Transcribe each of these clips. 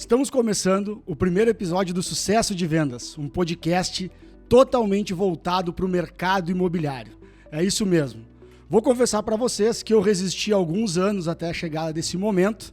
Estamos começando o primeiro episódio do Sucesso de Vendas, um podcast totalmente voltado para o mercado imobiliário. É isso mesmo. Vou confessar para vocês que eu resisti alguns anos até a chegada desse momento,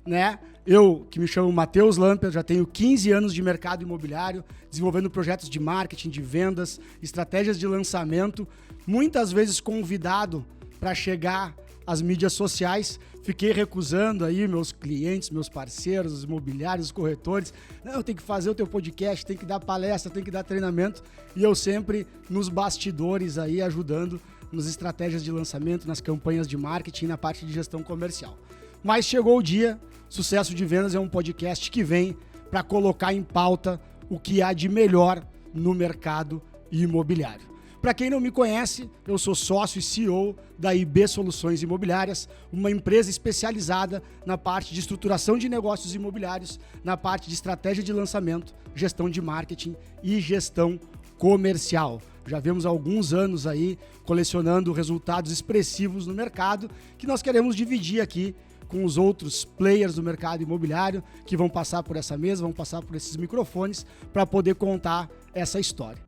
né? Eu, que me chamo Matheus Lamper, já tenho 15 anos de mercado imobiliário, desenvolvendo projetos de marketing, de vendas, estratégias de lançamento, muitas vezes convidado para chegar às mídias sociais. Fiquei recusando aí meus clientes, meus parceiros, os imobiliários, os corretores. Não, tem que fazer o teu podcast, tem que dar palestra, tem que dar treinamento. E eu sempre nos bastidores aí ajudando nas estratégias de lançamento, nas campanhas de marketing, na parte de gestão comercial. Mas chegou o dia, Sucesso de Vendas é um podcast que vem para colocar em pauta o que há de melhor no mercado imobiliário. Para quem não me conhece, eu sou sócio e CEO da IB Soluções Imobiliárias, uma empresa especializada na parte de estruturação de negócios imobiliários, na parte de estratégia de lançamento, gestão de marketing e gestão comercial. Já vemos há alguns anos aí colecionando resultados expressivos no mercado que nós queremos dividir aqui com os outros players do mercado imobiliário que vão passar por essa mesa, vão passar por esses microfones para poder contar essa história.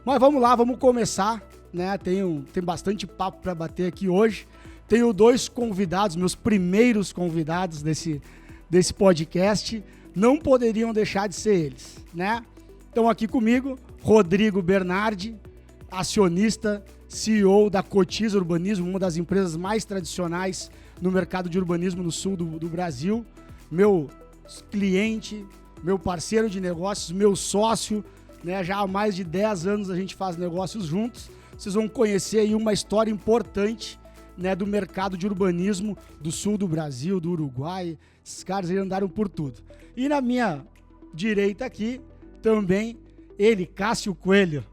Mas vamos lá, vamos começar, né? Tem bastante papo para bater aqui hoje. Tenho dois convidados, meus primeiros convidados desse podcast. Não poderiam deixar de ser eles, né? Estão aqui comigo, Rodrigo Bernardi, acionista, CEO da Cotiza Urbanismo, uma das empresas mais tradicionais no mercado de urbanismo no sul do Brasil. Meu cliente, meu parceiro de negócios, meu sócio, né? Já há mais de 10 anos a gente faz negócios juntos. Vocês vão conhecer aí uma história importante, né, do mercado de urbanismo do sul do Brasil, do Uruguai. Esses caras aí andaram por tudo. E na minha direita aqui, também ele, Cássio Coelho.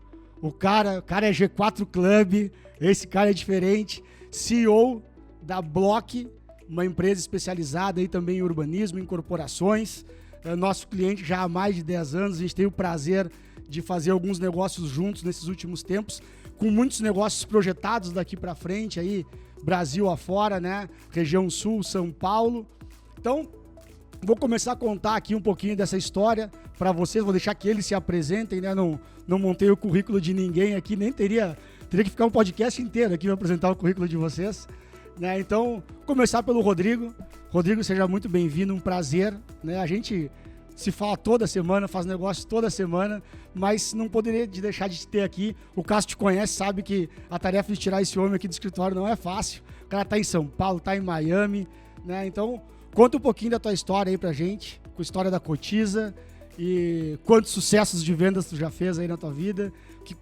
O cara é G4 Club, esse cara é diferente. CEO da Block, uma empresa especializada aí também em urbanismo, em corporações. É nosso cliente já há mais de 10 anos. A gente tem o prazer de fazer alguns negócios juntos nesses últimos tempos, com muitos negócios projetados daqui para frente, aí Brasil afora, né? Região Sul, São Paulo. Então, vou começar a contar aqui um pouquinho dessa história para vocês, vou deixar que eles se apresentem, né? Não montei o currículo de ninguém aqui, nem teria que ficar um podcast inteiro aqui para apresentar o currículo de vocês, né? Então, começar pelo Rodrigo. Rodrigo, seja muito bem-vindo, um prazer, né? A gente se fala toda semana, faz negócios toda semana, mas não poderia deixar de te ter aqui. O Cássio te conhece, sabe que a tarefa de tirar esse homem aqui do escritório não é fácil. O cara tá em São Paulo, tá em Miami, né? Então, conta um pouquinho da tua história aí pra gente, com a história da Cotiza e quantos sucessos de vendas tu já fez aí na tua vida,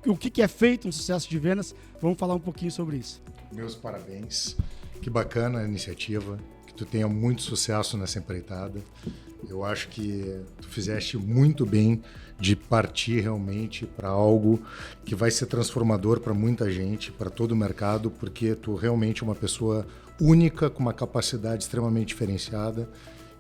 o que é feito um sucesso de vendas. Vamos falar um pouquinho sobre isso. Meus parabéns, que bacana a iniciativa, que tu tenha muito sucesso nessa empreitada. Eu acho que tu fizeste muito bem de partir realmente para algo que vai ser transformador para muita gente, para todo o mercado, porque tu realmente é uma pessoa única, com uma capacidade extremamente diferenciada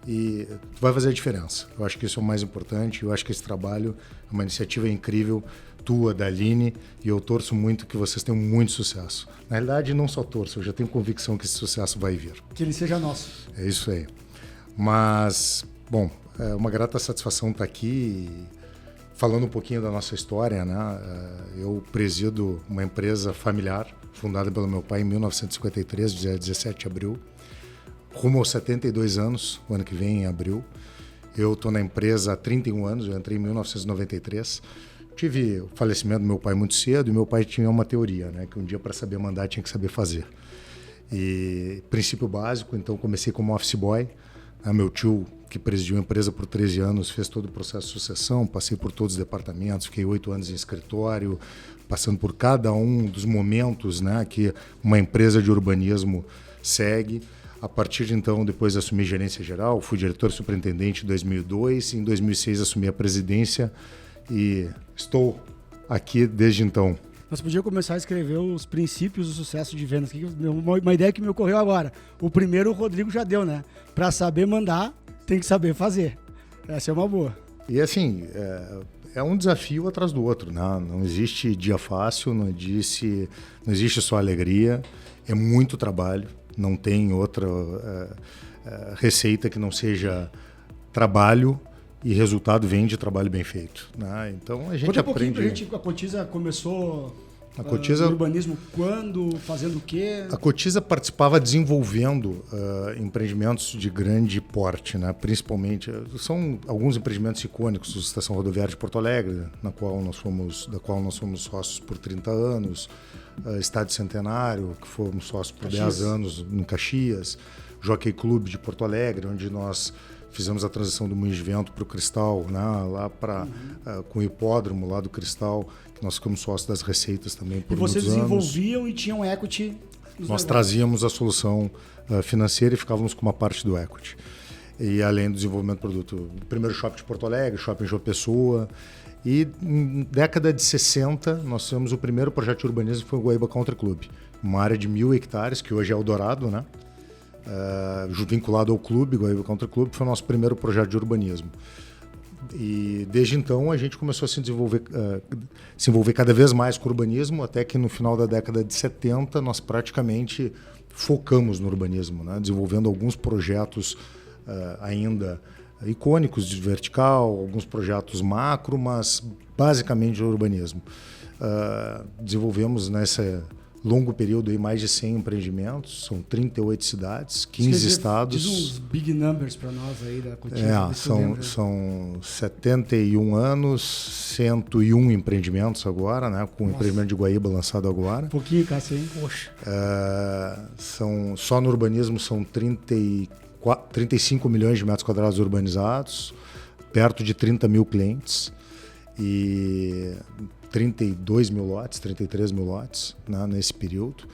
e tu vai fazer a diferença. Eu acho que isso é o mais importante, eu acho que esse trabalho é uma iniciativa incrível, tua, da Aline, e eu torço muito que vocês tenham muito sucesso. Na realidade, não só torço, eu já tenho convicção que esse sucesso vai vir. Que ele seja nosso. É isso aí. Mas, bom, é uma grata satisfação estar aqui falando um pouquinho da nossa história, né? Eu presido uma empresa familiar fundada pelo meu pai em 1953, dia 17 de abril, rumo aos 72 anos, o ano que vem, em abril. Eu estou na empresa há 31 anos, eu entrei em 1993. Tive o falecimento do meu pai muito cedo e meu pai tinha uma teoria, né? Que um dia para saber mandar tinha que saber fazer. E princípio básico, então comecei como office boy. Meu tio, que presidiu a empresa por 13 anos, fez todo o processo de sucessão, passei por todos os departamentos, fiquei 8 anos em escritório, passando por cada um dos momentos, né, que uma empresa de urbanismo segue. A partir de então, depois assumi gerência geral, fui diretor superintendente em 2002, em 2006 assumi a presidência e estou aqui desde então. Nós podíamos começar a escrever os princípios do sucesso de vendas. Uma ideia que me ocorreu agora. O primeiro o Rodrigo já deu, né? Para saber mandar, tem que saber fazer. Essa é uma boa. E assim, É um desafio atrás do outro, né? Não existe dia fácil, não existe só alegria, é muito trabalho, não tem outra receita que não seja trabalho, e resultado vem de trabalho bem feito, né? Então a gente aprende. A Cotiza começou no urbanismo quando, fazendo o quê? A Cotiza participava desenvolvendo empreendimentos de grande porte, né? Principalmente, são alguns empreendimentos icônicos, a Estação Rodoviária de Porto Alegre, da qual nós somos sócios por 30 anos, Estádio Centenário, que fomos sócios por 10 anos no Caxias, Jockey Club de Porto Alegre, onde nós fizemos a transição do Moinho de Vento para o Cristal, né? Lá para com o hipódromo lá do Cristal, que nós ficamos sócios das receitas também por muitos anos. E vocês desenvolviam e tinham equity? Nós trazíamos a solução financeira e ficávamos com uma parte do equity. E além do desenvolvimento do produto, o primeiro shopping de Porto Alegre, shopping João Pessoa. E em década de 60, nós tivemos o primeiro projeto de urbanismo, que foi o Guaíba Country Club. Uma área de 1.000 hectares, que hoje é Eldorado, né? Vinculado ao clube, Guaíba Country Club, foi o nosso primeiro projeto de urbanismo. E desde então a gente começou a se envolver cada vez mais com o urbanismo, até que no final da década de 70 nós praticamente focamos no urbanismo, né? Desenvolvendo alguns projetos ainda icônicos de vertical, alguns projetos macro, mas basicamente de urbanismo. Desenvolvemos nessa longo período aí mais de 100 empreendimentos, são 38 cidades, 15 estados. Diz uns big numbers para nós aí da Cotiza. São 71 anos, 101 empreendimentos agora, né? Com o empreendimento de Guaíba lançado agora. Um pouquinho, Cássio, hein? Poxa. Só no urbanismo são 35 milhões de metros quadrados urbanizados, perto de 30 mil clientes e 32 mil lotes, 33 mil lotes, né, nesse período.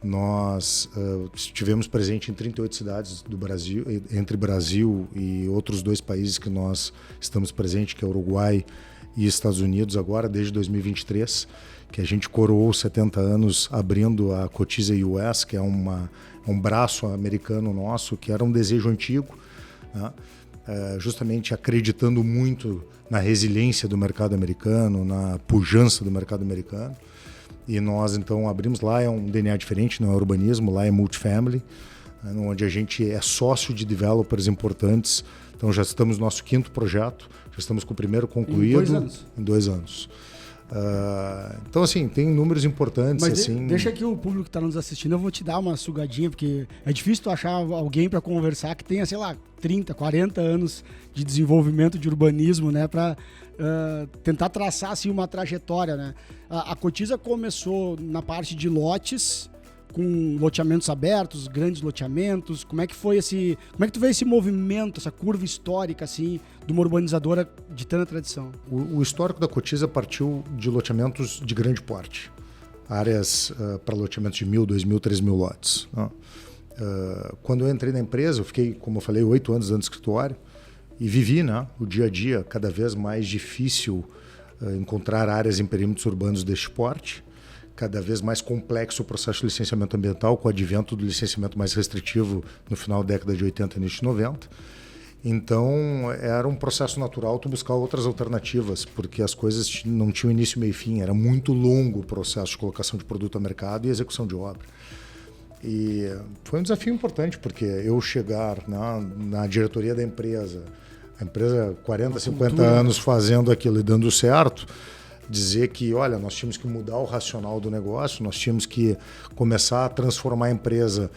Nós estivemos presentes em 38 cidades do Brasil, entre Brasil e outros 2 países que nós estamos presentes, que é Uruguai e Estados Unidos agora, desde 2023, que a gente coroou 70 anos abrindo a Cotiza US, que é um braço americano nosso, que era um desejo antigo, né? Justamente acreditando muito na resiliência do mercado americano, na pujança do mercado americano. E nós, então, abrimos lá, é um DNA diferente, não é urbanismo, lá é multifamily, onde a gente é sócio de developers importantes. Então, já estamos no nosso 5º projeto, já estamos com o primeiro concluído em 2 anos. Então, assim, tem números importantes. Mas assim... deixa aqui o público que está nos assistindo, eu vou te dar uma sugadinha, porque é difícil tu achar alguém para conversar que tenha, sei lá, 30, 40 anos de desenvolvimento de urbanismo, né, para tentar traçar assim, uma trajetória, né? A Cotiza começou na parte de lotes, com loteamentos abertos, grandes loteamentos. Como é que tu vê esse movimento, essa curva histórica assim, de uma urbanizadora de tanta tradição? O histórico da Cotiza partiu de loteamentos de grande porte, áreas para loteamentos de 1.000, 2.000, 3.000 lotes, né? Quando eu entrei na empresa, eu fiquei, como eu falei, 8 anos dentro do escritório e vivi, né, o dia a dia cada vez mais difícil encontrar áreas em perímetros urbanos deste porte. Cada vez mais complexo o processo de licenciamento ambiental, com o advento do licenciamento mais restritivo no final da década de 80 e início de 90. Então, era um processo natural tu buscar outras alternativas, porque as coisas não tinham início, meio e fim. Era muito longo o processo de colocação de produto ao mercado e execução de obra. E foi um desafio importante, porque eu chegar na diretoria da empresa, a empresa 40, 50 anos fazendo aquilo e dando certo, dizer que, olha, nós tínhamos que mudar o racional do negócio, nós tínhamos que começar a transformar a empresa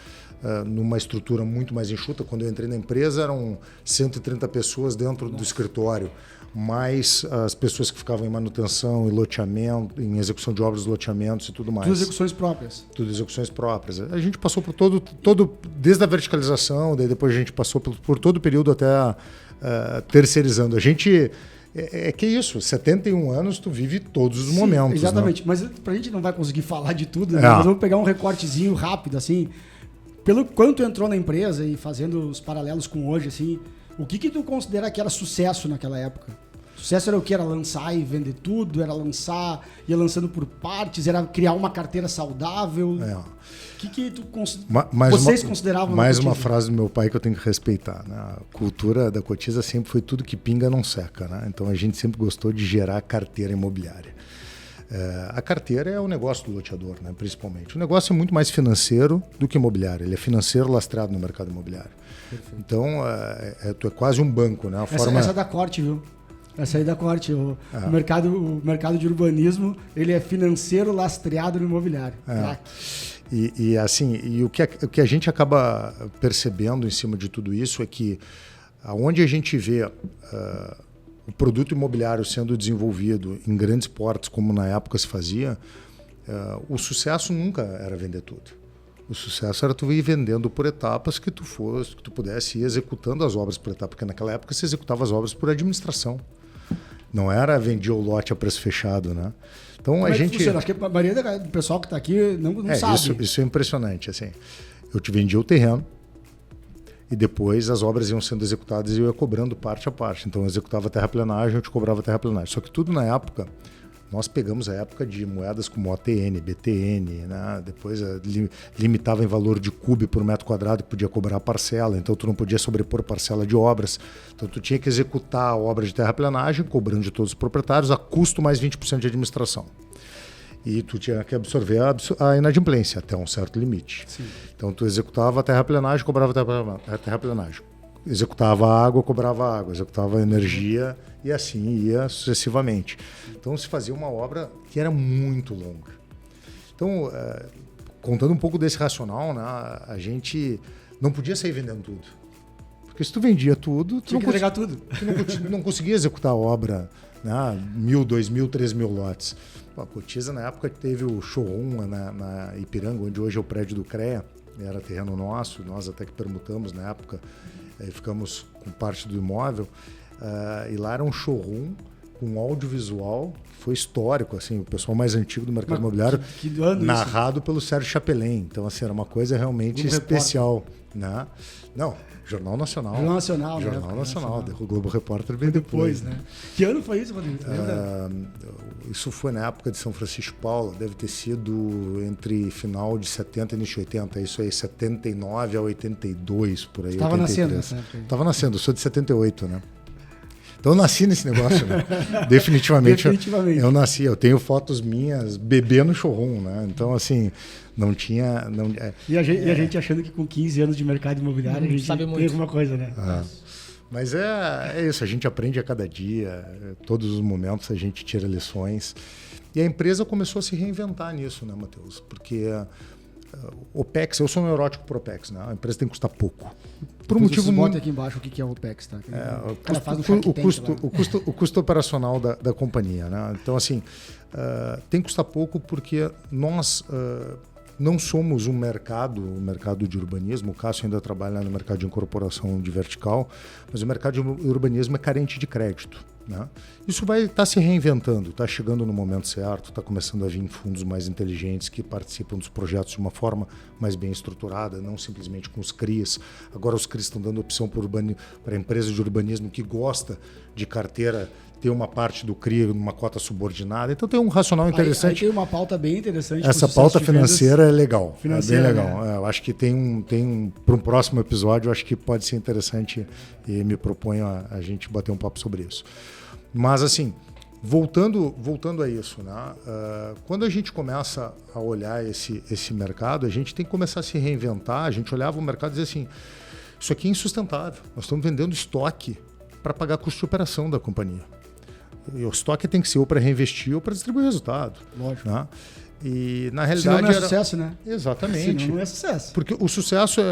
numa estrutura muito mais enxuta. Quando eu entrei na empresa, eram 130 pessoas dentro do escritório, mais as pessoas que ficavam em manutenção, em loteamento, em execução de obras de loteamentos e tudo mais. Tudo execuções próprias. Tudo execuções próprias. A gente passou por todo desde a verticalização, daí depois a gente passou por todo o período até terceirizando. A gente... É que isso, 71 anos tu vive todos os momentos. Exatamente, né? Mas pra gente não vai conseguir falar de tudo, né? Nós vamos pegar um recortezinho rápido, assim. Pelo quanto entrou na empresa e fazendo os paralelos com hoje, assim, o que tu considera que era sucesso naquela época? Sucesso era o que? Era lançar e vender tudo? Era lançar, ia lançando por partes? Era criar uma carteira saudável? O que tu vocês consideravam? Mais uma frase do meu pai que eu tenho que respeitar, né? A cultura da Cotiza sempre foi tudo que pinga não seca, né? Então a gente sempre gostou de gerar carteira imobiliária. A carteira é o negócio do loteador, né? Principalmente. O negócio é muito mais financeiro do que imobiliário. Ele é financeiro lastreado no mercado imobiliário. Perfeito. Então tu é quase um banco, né? Essa é da Corte, viu? Essa aí da Corte. O mercado de urbanismo, ele é financeiro lastreado no imobiliário. E o que a gente acaba percebendo em cima de tudo isso é que aonde a gente vê o produto imobiliário sendo desenvolvido em grandes portes, como na época se fazia, o sucesso nunca era vender tudo. O sucesso era tu ir vendendo por etapas que tu pudesse ir executando as obras por etapa, porque naquela época se executava as obras por administração. Não era vendia o lote a preço fechado, né? Então como a gente funciona? Acho que a maioria do pessoal que está aqui não sabe. Isso é impressionante. Assim, eu te vendia o terreno e depois as obras iam sendo executadas e eu ia cobrando parte a parte. Então eu executava a terraplenagem, eu te cobrava a terraplenagem. Só que tudo na época, nós pegamos a época de moedas como OTN, BTN, né? Depois limitava em valor de cube por metro quadrado que podia cobrar a parcela, então tu não podia sobrepor parcela de obras. Então tu tinha que executar a obra de terraplenagem, cobrando de todos os proprietários, a custo mais 20% de administração. E tu tinha que absorver a inadimplência até um certo limite. Sim. Então tu executava a terraplenagem, cobrava a terraplenagem. Executava a água, cobrava água, executava a energia e assim ia sucessivamente. Então se fazia uma obra que era muito longa. Então, contando um pouco desse racional, né, a gente não podia sair vendendo tudo. Porque se tu vendia tudo, tu não conseguia executar a obra, né, 1.000, 2.000, 3.000 lotes. A Cotiza, na época, teve o showroom na Ipiranga, onde hoje é o prédio do CREA, era terreno nosso, nós até que permutamos na época, ficamos com parte do imóvel, e lá era um showroom com audiovisual, que foi histórico, assim, o pessoal mais antigo do mercado imobiliário, narrado pelo Sérgio Chapelin. Então, assim, era uma coisa realmente especial. Né? Não, Jornal Nacional. Jornal Nacional, né? Jornal Nacional. O Globo Repórter veio depois, né? Que ano foi isso, Rodrigo? Isso foi na época de São Francisco de Paula, deve ter sido entre final de 70 e início de 80, isso aí, 79 a 82, por aí. Estava nascendo nessa época. Estava nascendo, eu sou de 78, né? Então eu nasci nesse negócio, né? Definitivamente. Eu nasci, eu tenho fotos minhas bebê no showroom, né? Então, assim, não tinha... E a gente achando que com 15 anos de mercado imobiliário a gente sabe muito. Tem alguma coisa, né? Mas é isso, a gente aprende a cada dia, todos os momentos a gente tira lições. E a empresa começou a se reinventar nisso, né, Matheus? Porque OPEX, eu sou um neurótico por OPEX, né? A empresa tem que custar pouco. Por um motivo muito... Bota aqui embaixo o que é o OPEX, tá? O custo operacional da companhia, né? Então, assim, tem que custar pouco porque nós não somos o mercado de urbanismo. O Cássio ainda trabalha no mercado de incorporação de vertical, mas o mercado de urbanismo é carente de crédito, né? Isso vai estar se reinventando, está chegando no momento certo, está começando a vir fundos mais inteligentes que participam dos projetos de uma forma mais bem estruturada, não simplesmente com os CRIs. Agora os CRIs estão dando opção para a empresa de urbanismo que gosta de carteira ter uma parte do CRI numa cota subordinada. Então tem um racional interessante. Aí tem uma pauta bem interessante. Essa pauta financeira é legal. É bem legal. Né? Eu acho que tem para um próximo episódio, eu acho que pode ser interessante e me proponho a gente bater um papo sobre isso. Mas assim, voltando a isso, né? Quando a gente começa a olhar esse mercado, a gente tem que começar a se reinventar. A gente olhava o mercado e dizia assim, isso aqui é insustentável. Nós estamos vendendo estoque para pagar custo de operação da companhia. E o estoque tem que ser ou para reinvestir ou para distribuir resultado. Lógico. Né? E na realidade. Senão não é sucesso, né? Exatamente. Senão não é sucesso. Porque o sucesso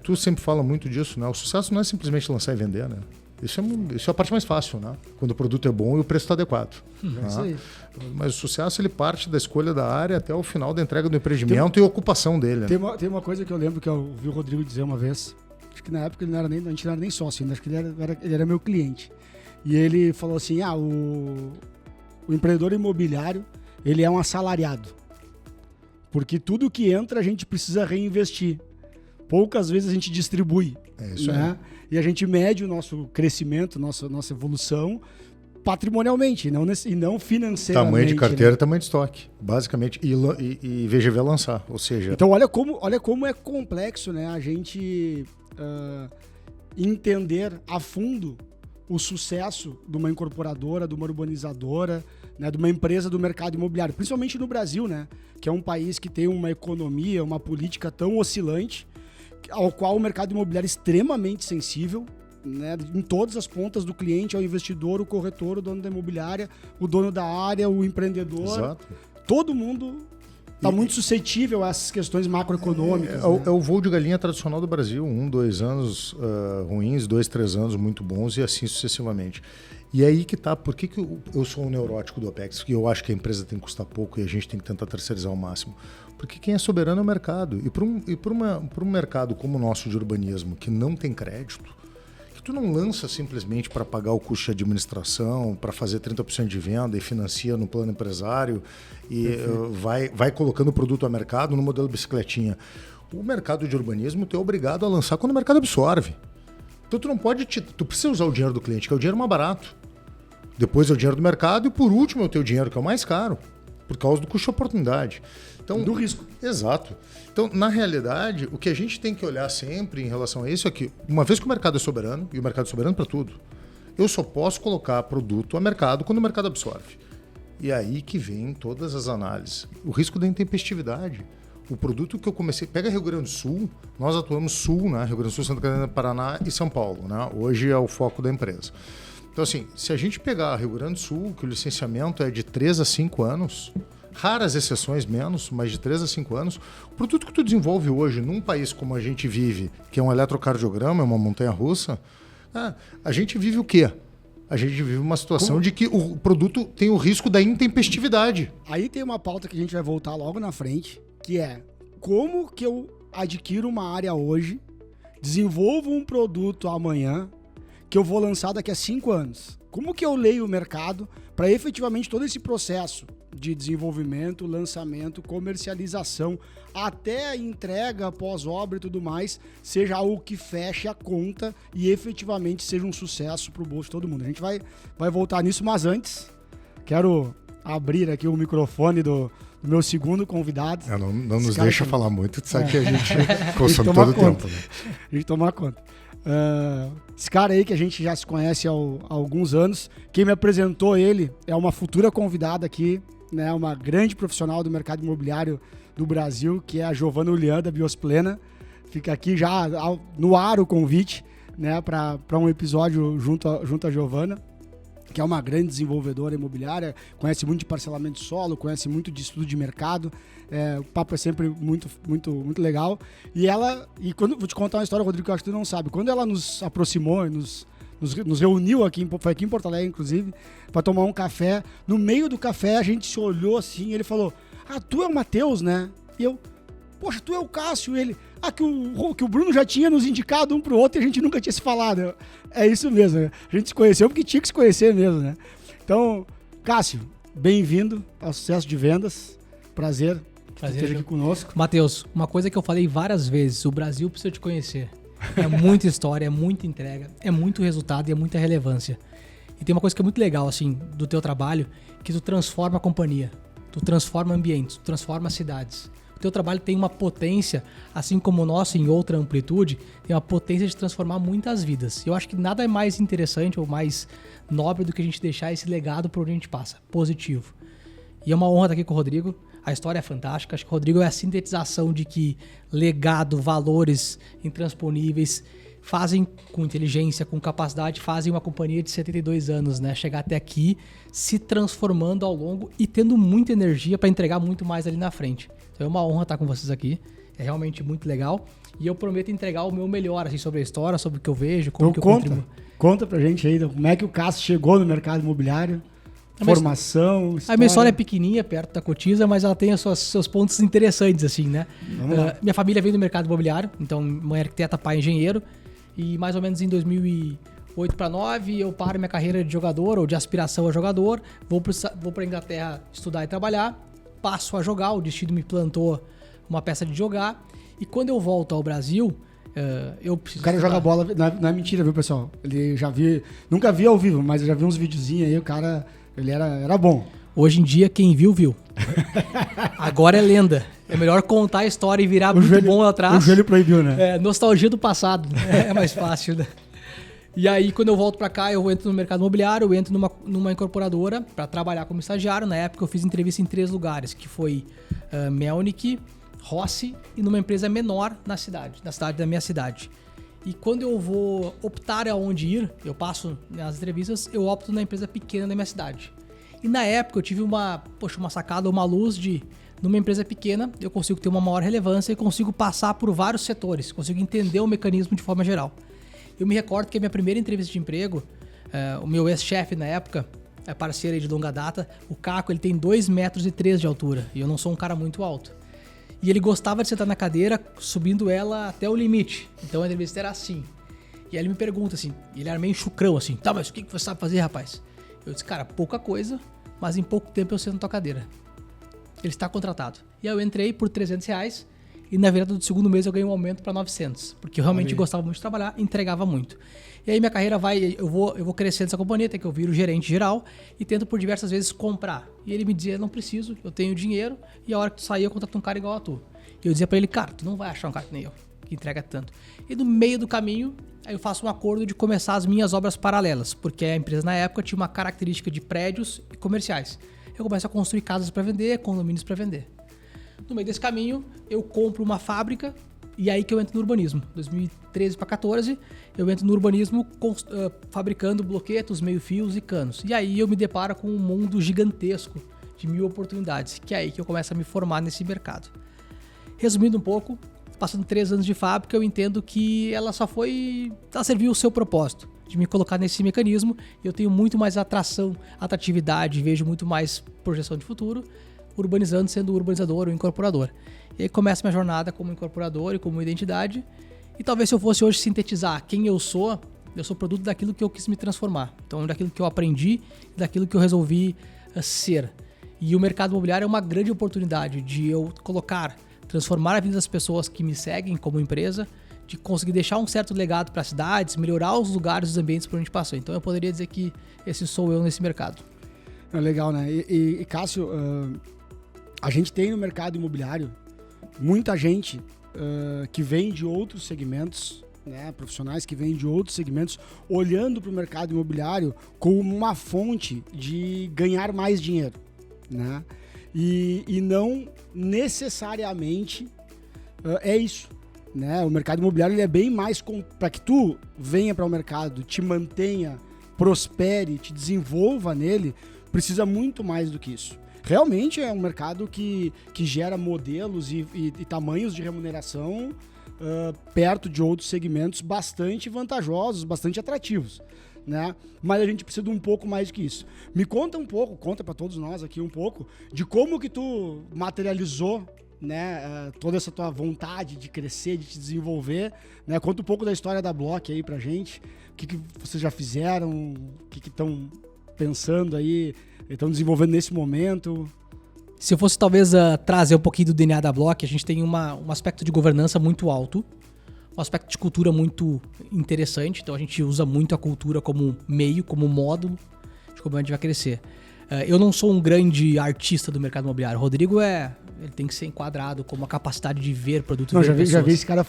tu sempre fala muito disso, né? O sucesso não é simplesmente lançar e vender, né? Isso é a parte mais fácil, né? Quando o produto é bom e o preço está adequado. É isso aí. Mas o sucesso ele parte da escolha da área até o final da entrega do empreendimento e ocupação dele. Tem uma coisa que eu lembro que eu ouvi o Rodrigo dizer uma vez. Acho que na época a gente não era nem sócio ainda, acho que ele era meu cliente. E ele falou assim, o empreendedor imobiliário, ele é um assalariado. Porque tudo que entra a gente precisa reinvestir. Poucas vezes a gente distribui. É isso né? E a gente mede o nosso crescimento, nossa evolução patrimonialmente e não financeiramente. Tamanho de carteira, né? tamanho de estoque, basicamente. E VGV lançar, ou seja... Então olha como é complexo, né, a gente entender a fundo o sucesso de uma incorporadora, de uma urbanizadora, né, de uma empresa do mercado imobiliário, principalmente no Brasil, né, que é um país que tem uma economia, uma política tão oscilante, ao qual o mercado imobiliário é extremamente sensível, né, em todas as pontas, do cliente ao investidor, o corretor, o dono da imobiliária, o dono da área, o empreendedor. Exato. Todo mundo está muito suscetível a essas questões macroeconômicas. É o voo de galinha tradicional do Brasil. 1, 2 anos ruins, 2, 3 anos muito bons e assim sucessivamente. E aí que tá, por que eu sou um neurótico do OPEX? Porque eu acho que a empresa tem que custar pouco e a gente tem que tentar terceirizar ao máximo. Porque quem é soberano é o mercado. E para um mercado como o nosso de urbanismo, que não tem crédito, que tu não lança simplesmente para pagar o custo de administração, para fazer 30% de venda e financia no plano empresário e vai colocando o produto ao mercado no modelo bicicletinha. O mercado de urbanismo tu é obrigado a lançar quando o mercado absorve. Então tu não pode... Tu precisa usar o dinheiro do cliente, que é o dinheiro mais barato. Depois é o dinheiro do mercado e por último é o teu dinheiro, que é o mais caro, por causa do custo de oportunidade. Então, do risco. Exato. Então, na realidade, o que a gente tem que olhar sempre em relação a isso é que, uma vez que o mercado é soberano, e o mercado é soberano para tudo, eu só posso colocar produto a mercado quando o mercado absorve. E aí que vem todas as análises. O risco da intempestividade. O produto que eu comecei... Pega Rio Grande do Sul, nós atuamos Sul, né? Rio Grande do Sul, Santa Catarina, Paraná e São Paulo, né? Hoje é o foco da empresa. Então, assim, se a gente pegar Rio Grande do Sul, que o licenciamento é de 3 a 5 anos... Raras exceções menos, mas de 3 a 5 anos. O produto que tu desenvolve hoje num país como a gente vive, que é um eletrocardiograma, é uma montanha-russa, a gente vive o quê? A gente vive uma situação de que o produto tem o risco da intempestividade. Aí tem uma pauta que a gente vai voltar logo na frente, que é como que eu adquiro uma área hoje, desenvolvo um produto amanhã, que eu vou lançar daqui a 5 anos. Como que eu leio o mercado para efetivamente todo esse processo de desenvolvimento, lançamento, comercialização, até a entrega pós-obra e tudo mais, seja algo que feche a conta e efetivamente seja um sucesso para o bolso de todo mundo. A gente vai voltar nisso, mas antes, quero abrir aqui o microfone do meu segundo convidado. Não nos deixa falar muito, tu sabe que a gente consome todo o tempo. Né? A gente toma conta. Esse cara aí que a gente já se conhece há alguns anos, quem me apresentou ele é uma futura convidada aqui, né, uma grande profissional do mercado imobiliário do Brasil, que é a Giovana Ulian, da Biosplena. Fica aqui já no ar o convite, né, para um episódio junto à Giovana, que é uma grande desenvolvedora imobiliária, conhece muito de parcelamento de solo, conhece muito de estudo de mercado. O papo é sempre muito, muito, muito legal. Vou te contar uma história, Rodrigo, que eu acho que tu não sabe. Quando ela nos aproximou e nos reuniu foi aqui em Porto Alegre, inclusive, para tomar um café. No meio do café, a gente se olhou assim, ele falou: tu é o Matheus, né? E eu: poxa, tu é o Cássio. E ele: que o Bruno já tinha nos indicado um pro outro e a gente nunca tinha se falado. É isso mesmo, né? A gente se conheceu porque tinha que se conhecer mesmo, né? Então, Cássio, bem-vindo ao Sucesso de Vendas. Prazer ter aqui conosco. Matheus, uma coisa que eu falei várias vezes: o Brasil precisa te conhecer. É muita história, é muita entrega, é muito resultado e é muita relevância. E tem uma coisa que é muito legal, assim, do teu trabalho, que tu transforma a companhia, tu transforma ambientes, tu transforma cidades. O teu trabalho tem uma potência, assim como o nosso em outra amplitude, tem uma potência de transformar muitas vidas. Eu acho que nada é mais interessante ou mais nobre do que a gente deixar esse legado por onde a gente passa, positivo. E é uma honra estar aqui com o Rodrigo. A história é fantástica. Acho que o Rodrigo é a sintetização de que legado, valores intransponíveis fazem com inteligência, com capacidade, fazem uma companhia de 72 anos, né? Chegar até aqui, se transformando ao longo e tendo muita energia para entregar muito mais ali na frente. Então é uma honra estar com vocês aqui. É realmente muito legal. E eu prometo entregar o meu melhor, assim, sobre a história, sobre o que eu vejo, como que eu contribuo. Conta pra gente aí como é que o Cássio chegou no mercado imobiliário. Formação, história. A minha história é pequenininha, perto da Cotiza, mas ela tem seus pontos interessantes, assim, né? Minha família veio do mercado imobiliário, então mãe arquiteta, pai engenheiro, e mais ou menos em 2008 para 2009 eu paro minha carreira de jogador ou de aspiração a jogador, vou para Inglaterra estudar e trabalhar, passo a jogar, o destino me plantou uma peça de jogar, e quando eu volto ao Brasil, Eu preciso O cara estudar. joga bola, não é mentira, viu, pessoal? Ele já vi, nunca vi ao vivo, mas eu já vi uns videozinhos aí, o cara, ele era bom. Hoje em dia, quem viu, viu. Agora é lenda. É melhor contar a história e virar muito bom lá atrás. O joelho proibiu, né? Nostalgia do passado. É mais fácil, né? E aí, quando eu volto pra cá, eu entro no mercado imobiliário, eu entro numa incorporadora pra trabalhar como estagiário. Na época, eu fiz entrevista em 3 lugares, que foi Melnick, Rossi e numa empresa menor na cidade da minha cidade. E quando eu vou optar aonde ir, eu passo nas entrevistas, eu opto na empresa pequena da minha cidade. E na época eu tive uma sacada, uma luz de, numa empresa pequena, eu consigo ter uma maior relevância e consigo passar por vários setores, consigo entender o mecanismo de forma geral. Eu me recordo que a minha primeira entrevista de emprego, o meu ex-chefe na época, parceiro aí de longa data, o Caco, ele tem 2,3 metros de altura e eu não sou um cara muito alto. E ele gostava de sentar na cadeira, subindo ela até o limite. Então a entrevista era assim. E aí ele me pergunta assim, ele era meio chucrão assim, tá, mas o que você sabe fazer, rapaz? Eu disse, cara, pouca coisa, mas em pouco tempo eu sento na tua cadeira. Ele está contratado. E aí eu entrei por R$300 e na verdade do segundo mês eu ganhei um aumento para 900, porque eu realmente gostava muito de trabalhar, entregava muito. E aí minha carreira eu vou crescendo nessa companhia, até que eu viro gerente geral e tento por diversas vezes comprar. E ele me dizia, não preciso, eu tenho dinheiro e a hora que tu sair eu contrato um cara igual a tu. E eu dizia para ele, cara, tu não vai achar um cara que nem eu, que entrega tanto. E no meio do caminho, aí eu faço um acordo de começar as minhas obras paralelas, porque a empresa na época tinha uma característica de prédios e comerciais. Eu começo a construir casas para vender, condomínios para vender. No meio desse caminho, eu compro uma fábrica e aí que eu entro no urbanismo. 2013 para 2014, eu entro no urbanismo fabricando bloquetos, meio-fios e canos. E aí eu me deparo com um mundo gigantesco de 1000 oportunidades, que é aí que eu começo a me formar nesse mercado. Resumindo um pouco, passando 3 anos de fábrica, eu entendo que ela serviu o seu propósito, de me colocar nesse mecanismo. Eu tenho muito mais atratividade, vejo muito mais projeção de futuro, urbanizando, sendo urbanizador ou incorporador. E aí começa minha jornada como incorporador e como identidade. E talvez se eu fosse hoje sintetizar quem eu sou produto daquilo que eu quis me transformar. Então, daquilo que eu aprendi, daquilo que eu resolvi ser. E o mercado imobiliário é uma grande oportunidade de eu transformar a vida das pessoas que me seguem como empresa, de conseguir deixar um certo legado para as cidades, melhorar os lugares, os ambientes por onde a gente passou. Então eu poderia dizer que esse sou eu nesse mercado. É legal, né? E Cássio, a gente tem no mercado imobiliário muita gente que vem de outros segmentos, né? Profissionais que vêm de outros segmentos, olhando para o mercado imobiliário como uma fonte de ganhar mais dinheiro, né? E não necessariamente é isso, né? O mercado imobiliário ele é bem mais para que tu venha para o mercado, te mantenha, prospere, te desenvolva nele, precisa muito mais do que isso. Realmente é um mercado que gera modelos e tamanhos de remuneração perto de outros segmentos bastante vantajosos, bastante atrativos, né? Mas a gente precisa de um pouco mais do que isso. Me conta para todos nós aqui um pouco de como que tu materializou, né, toda essa tua vontade de crescer, de te desenvolver, né? Conta um pouco da história da Block aí pra gente, o que vocês já fizeram, o que estão pensando aí, estão desenvolvendo nesse momento. Se eu fosse talvez trazer um pouquinho do DNA da Block, a gente tem um aspecto de governança muito alto, um aspecto de cultura muito interessante, então a gente usa muito a cultura como meio, como módulo de como a gente vai crescer. Eu não sou um grande artista do mercado imobiliário. O Rodrigo ele tem que ser enquadrado com uma capacidade de ver produtos. Não, já vi esse cara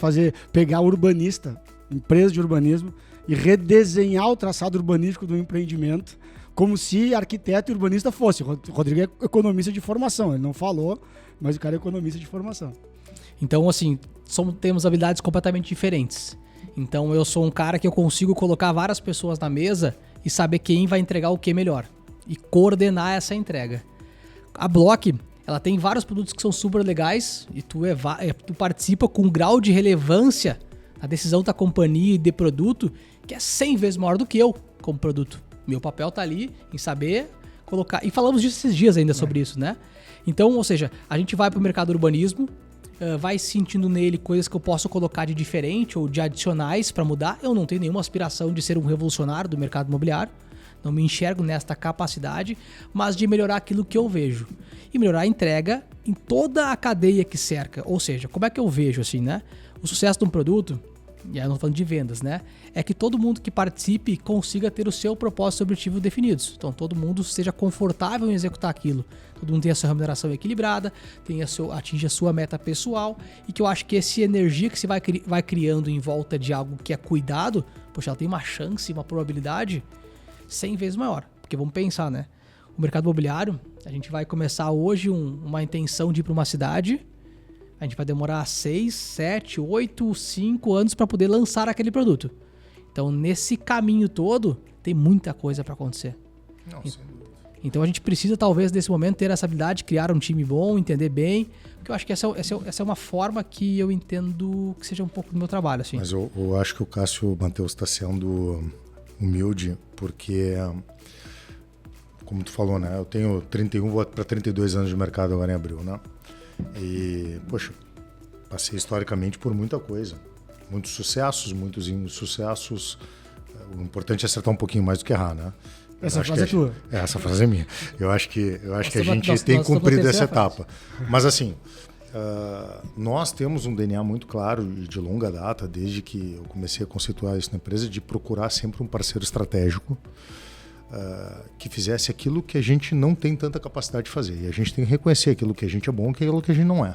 pegar urbanista, empresa de urbanismo, e redesenhar o traçado urbanístico do empreendimento como se arquiteto e urbanista fosse. O Rodrigo é economista de formação, ele não falou, mas o cara é economista de formação. Então, assim, temos habilidades completamente diferentes. Então, eu sou um cara que eu consigo colocar várias pessoas na mesa e saber quem vai entregar o que melhor. E coordenar essa entrega. A Block, ela tem vários produtos que são super legais e tu participa com um grau de relevância na decisão da companhia e de produto que é 100 vezes maior do que eu como produto. Meu papel tá ali em saber colocar... E falamos disso esses dias ainda sobre isso, né? Então, ou seja, a gente vai pro mercado urbanismo, vai sentindo nele coisas que eu posso colocar de diferente ou de adicionais para mudar. Eu não tenho nenhuma aspiração de ser um revolucionário do mercado imobiliário, não me enxergo nesta capacidade, mas de melhorar aquilo que eu vejo. E melhorar a entrega em toda a cadeia que cerca. Ou seja, como é que eu vejo assim, né? O sucesso de um produto, e aí eu não tô falando de vendas, né? É que todo mundo que participe consiga ter o seu propósito e objetivo definidos. Então todo mundo seja confortável em executar aquilo. Todo mundo tenha a sua remuneração equilibrada, atinja a sua meta pessoal, e que eu acho que essa energia que você vai criando em volta de algo que é cuidado, poxa, ela tem uma chance, uma probabilidade 100 vezes maior. Porque vamos pensar, né? O mercado imobiliário, a gente vai começar hoje uma intenção de ir para uma cidade, a gente vai demorar 6, 7, 8, 5 anos para poder lançar aquele produto. Então, nesse caminho todo, tem muita coisa para acontecer. Não, sem dúvida. Então, a gente precisa, talvez, nesse momento, ter essa habilidade, criar um time bom, entender bem, porque eu acho que essa é uma forma que eu entendo que seja um pouco do meu trabalho. Assim. Mas eu acho que o Cássio Mateus está sendo humilde, porque, como tu falou, né? Eu tenho 31, vou para 32 anos de mercado agora em abril, né? E, poxa, passei historicamente por muita coisa. Muitos sucessos, muitos insucessos. O importante é acertar um pouquinho mais do que errar, né? Essa frase é tua. Essa frase é minha. Eu acho que a gente tem cumprido essa etapa. Mas assim, nós temos um DNA muito claro e de longa data, desde que eu comecei a conceituar isso na empresa, de procurar sempre um parceiro estratégico que fizesse aquilo que a gente não tem tanta capacidade de fazer. E a gente tem que reconhecer aquilo que a gente é bom e aquilo que a gente não é.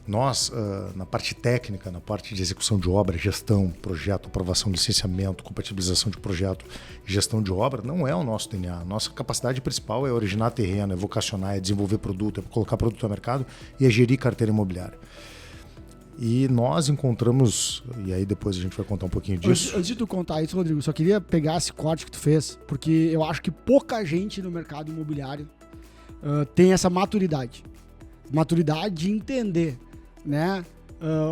Nós, na parte técnica, na parte de execução de obra, gestão, projeto, aprovação, licenciamento, compatibilização de projeto, gestão de obra, não é o nosso DNA. Nossa capacidade principal é originar terreno, é vocacionar, é desenvolver produto, é colocar produto no mercado e é gerir carteira imobiliária. E nós encontramos, e aí depois a gente vai contar um pouquinho disso. Antes de tu contar isso, Rodrigo, só queria pegar esse corte que tu fez, porque eu acho que pouca gente no mercado imobiliário tem essa maturidade de entender, né,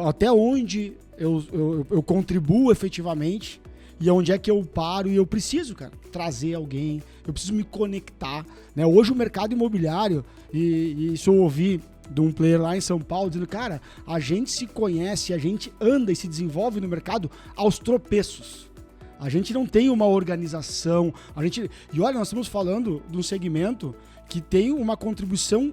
até onde eu contribuo efetivamente e onde é que eu paro e eu preciso, cara, trazer alguém, eu preciso me conectar, né? Hoje o mercado imobiliário, e isso eu ouvi de um player lá em São Paulo, dizendo, cara, a gente se conhece, a gente anda e se desenvolve no mercado aos tropeços. A gente não tem uma organização, e olha, nós estamos falando de um segmento que tem uma contribuição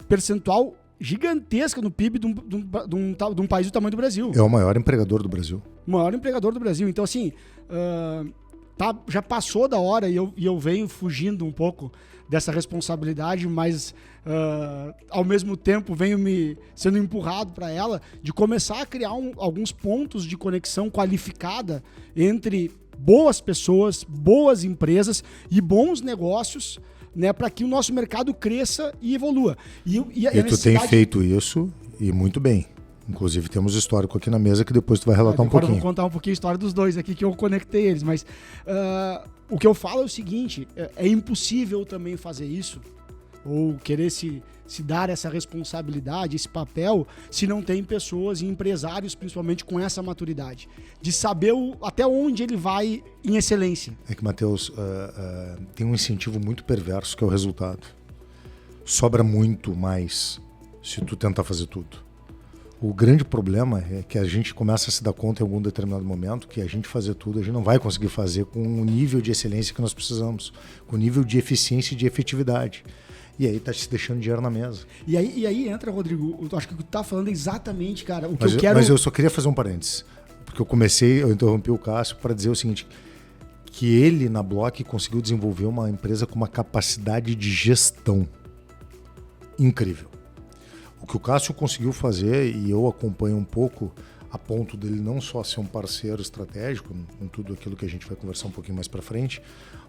percentual gigantesca no PIB de um país do tamanho do Brasil. É o maior empregador do Brasil. O maior empregador do Brasil. Então, assim, já passou da hora e eu venho fugindo um pouco dessa responsabilidade, mas ao mesmo tempo venho sendo empurrado para ela, de começar a criar alguns pontos de conexão qualificada entre boas pessoas, boas empresas e bons negócios, né, para que o nosso mercado cresça e evolua. E tu tem feito isso e muito bem. Inclusive temos histórico aqui na mesa que depois tu vai relatar um pouquinho. Eu vou contar um pouquinho a história dos dois aqui, que eu conectei eles, mas o que eu falo é o seguinte, é impossível também fazer isso, ou querer se dar essa responsabilidade, esse papel, se não tem pessoas e empresários, principalmente com essa maturidade, de saber até onde ele vai em excelência. É que, Mateus, tem um incentivo muito perverso que é o resultado. Sobra muito mais se tu tentar fazer tudo. O grande problema é que a gente começa a se dar conta em algum determinado momento que a gente fazer tudo, a gente não vai conseguir fazer com o nível de excelência que nós precisamos, com o nível de eficiência e de efetividade. E aí tá se deixando dinheiro na mesa. E aí entra, Rodrigo, eu acho que tu tá falando exatamente, cara, o que eu quero... Mas eu só queria fazer um parênteses, porque eu interrompi o Cássio para dizer o seguinte, que ele na Block conseguiu desenvolver uma empresa com uma capacidade de gestão incrível. O que o Cássio conseguiu fazer, e eu acompanho um pouco, a ponto dele não só ser um parceiro estratégico, em tudo aquilo que a gente vai conversar um pouquinho mais para frente,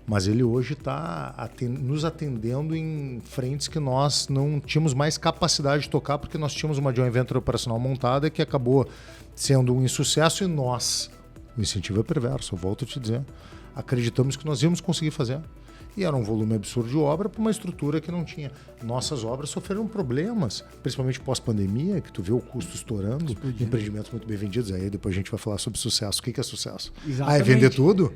mas ele hoje está nos atendendo em frentes que nós não tínhamos mais capacidade de tocar, porque nós tínhamos uma joint venture operacional montada que acabou sendo um insucesso e nós, o incentivo é perverso, eu volto a te dizer, acreditamos que nós íamos conseguir fazer. E era um volume absurdo de obra para uma estrutura que não tinha. Nossas obras sofreram problemas, principalmente pós-pandemia, que tu vê o custo estourando, empreendimentos muito bem vendidos. Aí depois a gente vai falar sobre sucesso. O que é sucesso? Exatamente. É vender tudo?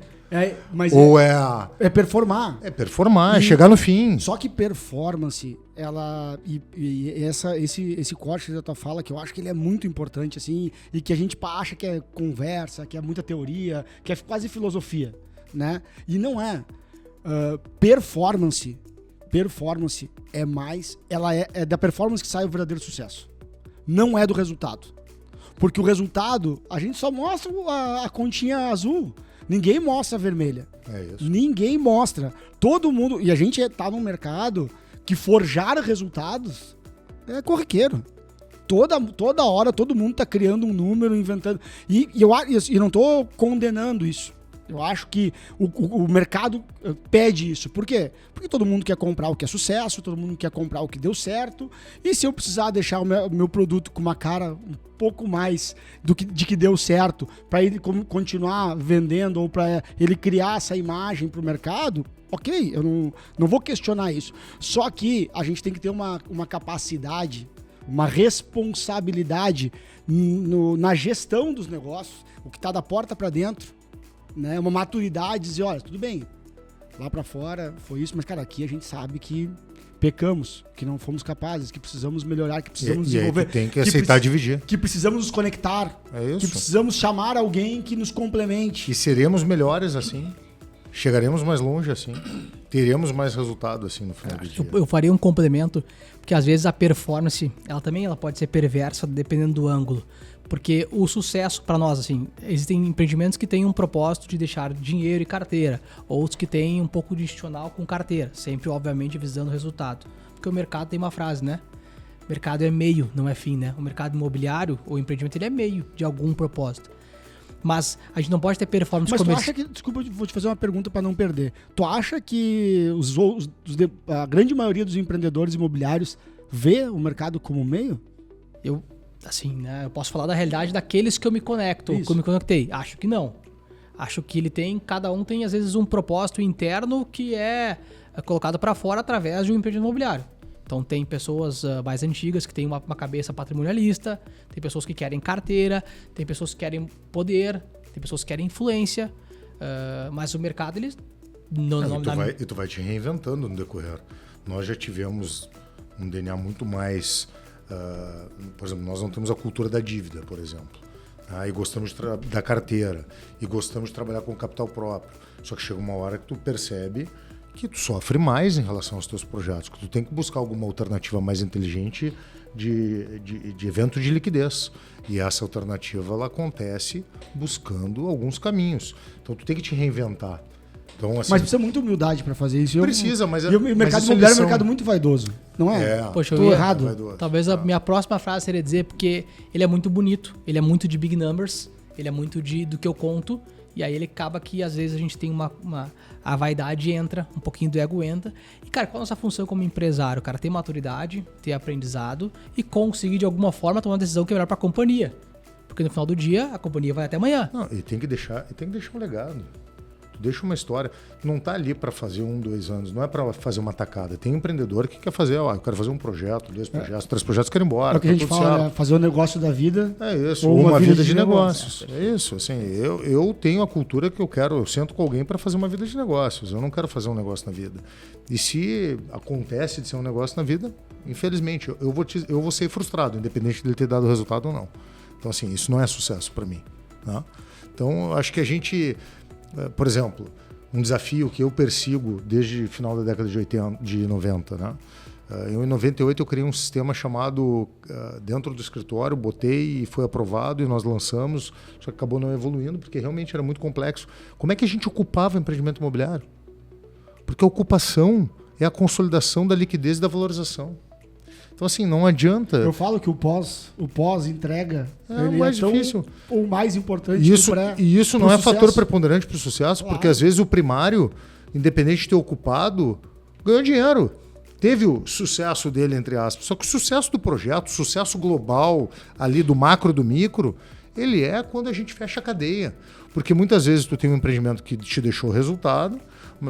Ou é performar. É performar, é chegar no fim. Só que performance, ela... esse corte da tua fala, que eu acho que ele é muito importante, assim, e que a gente acha que é conversa, que é muita teoria, que é quase filosofia, né? E não é. Performance é mais, ela é da performance que sai o verdadeiro sucesso, não é do resultado. Porque o resultado, a gente só mostra a continha azul. Ninguém mostra a vermelha. É isso. Ninguém mostra. Todo mundo... E a gente tá num mercado que forjar resultados é corriqueiro. Toda hora, todo mundo tá criando um número, inventando. E eu não tô condenando isso. Eu acho que o mercado pede isso. Por quê? Porque todo mundo quer comprar o que é sucesso, todo mundo quer comprar o que deu certo. E se eu precisar deixar o meu produto com uma cara um pouco mais de que deu certo, para ele continuar vendendo ou para ele criar essa imagem para o mercado, ok, eu não vou questionar isso. Só que a gente tem que ter uma capacidade, uma responsabilidade na gestão dos negócios, o que está da porta para dentro. Né, uma maturidade, dizer, olha, tudo bem, lá pra fora foi isso, mas cara, aqui a gente sabe que pecamos, que não fomos capazes, que precisamos melhorar, que precisamos desenvolver. Tem que aceitar dividir. Que precisamos nos conectar, é isso. Que precisamos chamar alguém que nos complemente. E seremos melhores assim, chegaremos mais longe assim, teremos mais resultado assim no final do dia. Eu faria um complemento, porque às vezes a performance, ela pode ser perversa dependendo do ângulo. Porque o sucesso para nós, assim, existem empreendimentos que têm um propósito de deixar dinheiro e carteira, outros que têm um pouco de institucional com carteira, sempre, obviamente, visando o resultado. Porque o mercado tem uma frase, né? Mercado é meio, não é fim, né? O mercado imobiliário, ou empreendimento, ele é meio de algum propósito. Mas a gente não pode ter performance comercial. Mas tu acha que... Desculpa, vou te fazer uma pergunta para não perder. Tu acha que a grande maioria dos empreendedores imobiliários vê o mercado como meio? Assim, né? Eu posso falar da realidade daqueles que eu me conecto, que eu me conectei. Acho que não. Acho que cada um tem às vezes um propósito interno que é colocado para fora através de um empreendimento imobiliário. Então tem pessoas mais antigas que têm uma cabeça patrimonialista, tem pessoas que querem carteira, tem pessoas que querem poder, tem pessoas que querem influência, mas o mercado, ele... E tu vai te reinventando no decorrer. Nós já tivemos um DNA muito mais... por exemplo, nós não temos a cultura da dívida, por exemplo. E gostamos da carteira. E gostamos de trabalhar com capital próprio. Só que chega uma hora que tu percebe que tu sofre mais em relação aos teus projetos, que tu tem que buscar alguma alternativa mais inteligente de evento de liquidez. E essa alternativa, ela acontece buscando alguns caminhos. Então tu tem que te reinventar. Então, assim, mas precisa muita humildade para fazer isso. Precisa, mas... E o mercado imobiliário é um mercado muito vaidoso, não é? Poxa, tô errado. Vaidoso. Talvez a minha próxima frase seria dizer, porque ele é muito bonito, ele é muito de big numbers, ele é muito do que eu conto, e aí ele acaba que às vezes a gente tem a vaidade entra, um pouquinho do ego entra. E cara, qual a nossa função como empresário? Cara, ter maturidade, ter aprendizado e conseguir de alguma forma tomar uma decisão que é melhor para a companhia. Porque no final do dia, a companhia vai até amanhã. Não, e tem que deixar um legado. Deixa uma história, não está ali para fazer 1, 2 anos, não é para fazer uma tacada. Tem um empreendedor que quer fazer, eu quero fazer um projeto, 2 projetos, 3 projetos, quero ir embora. É o que a gente fala, né? Fazer o negócio da vida. É isso, ou uma vida de negócios. É isso, assim, eu tenho a cultura que eu sento com alguém para fazer uma vida de negócios, eu não quero fazer um negócio na vida. E se acontece de ser um negócio na vida, infelizmente, eu vou ser frustrado, independente de ele ter dado resultado ou não. Então, assim, isso não é sucesso para mim. Né? Então, eu acho que a gente... Por exemplo, um desafio que eu persigo desde o final da década de 90. Né? Em 98 eu criei um sistema chamado dentro do escritório, botei e foi aprovado e nós lançamos, só que acabou não evoluindo porque realmente era muito complexo. Como é que a gente ocupava o empreendimento imobiliário? Porque a ocupação é a consolidação da liquidez e da valorização. Então, assim, não adianta... Eu falo que o pós-entrega é o mais difícil. O mais importante. E isso não é fator preponderante para o sucesso, claro. Porque às vezes o primário, independente de ter ocupado, ganhou dinheiro. Teve o sucesso dele, entre aspas. Só que o sucesso do projeto, o sucesso global ali do macro e do micro, ele é quando a gente fecha a cadeia. Porque muitas vezes tu tem um empreendimento que te deixou resultado,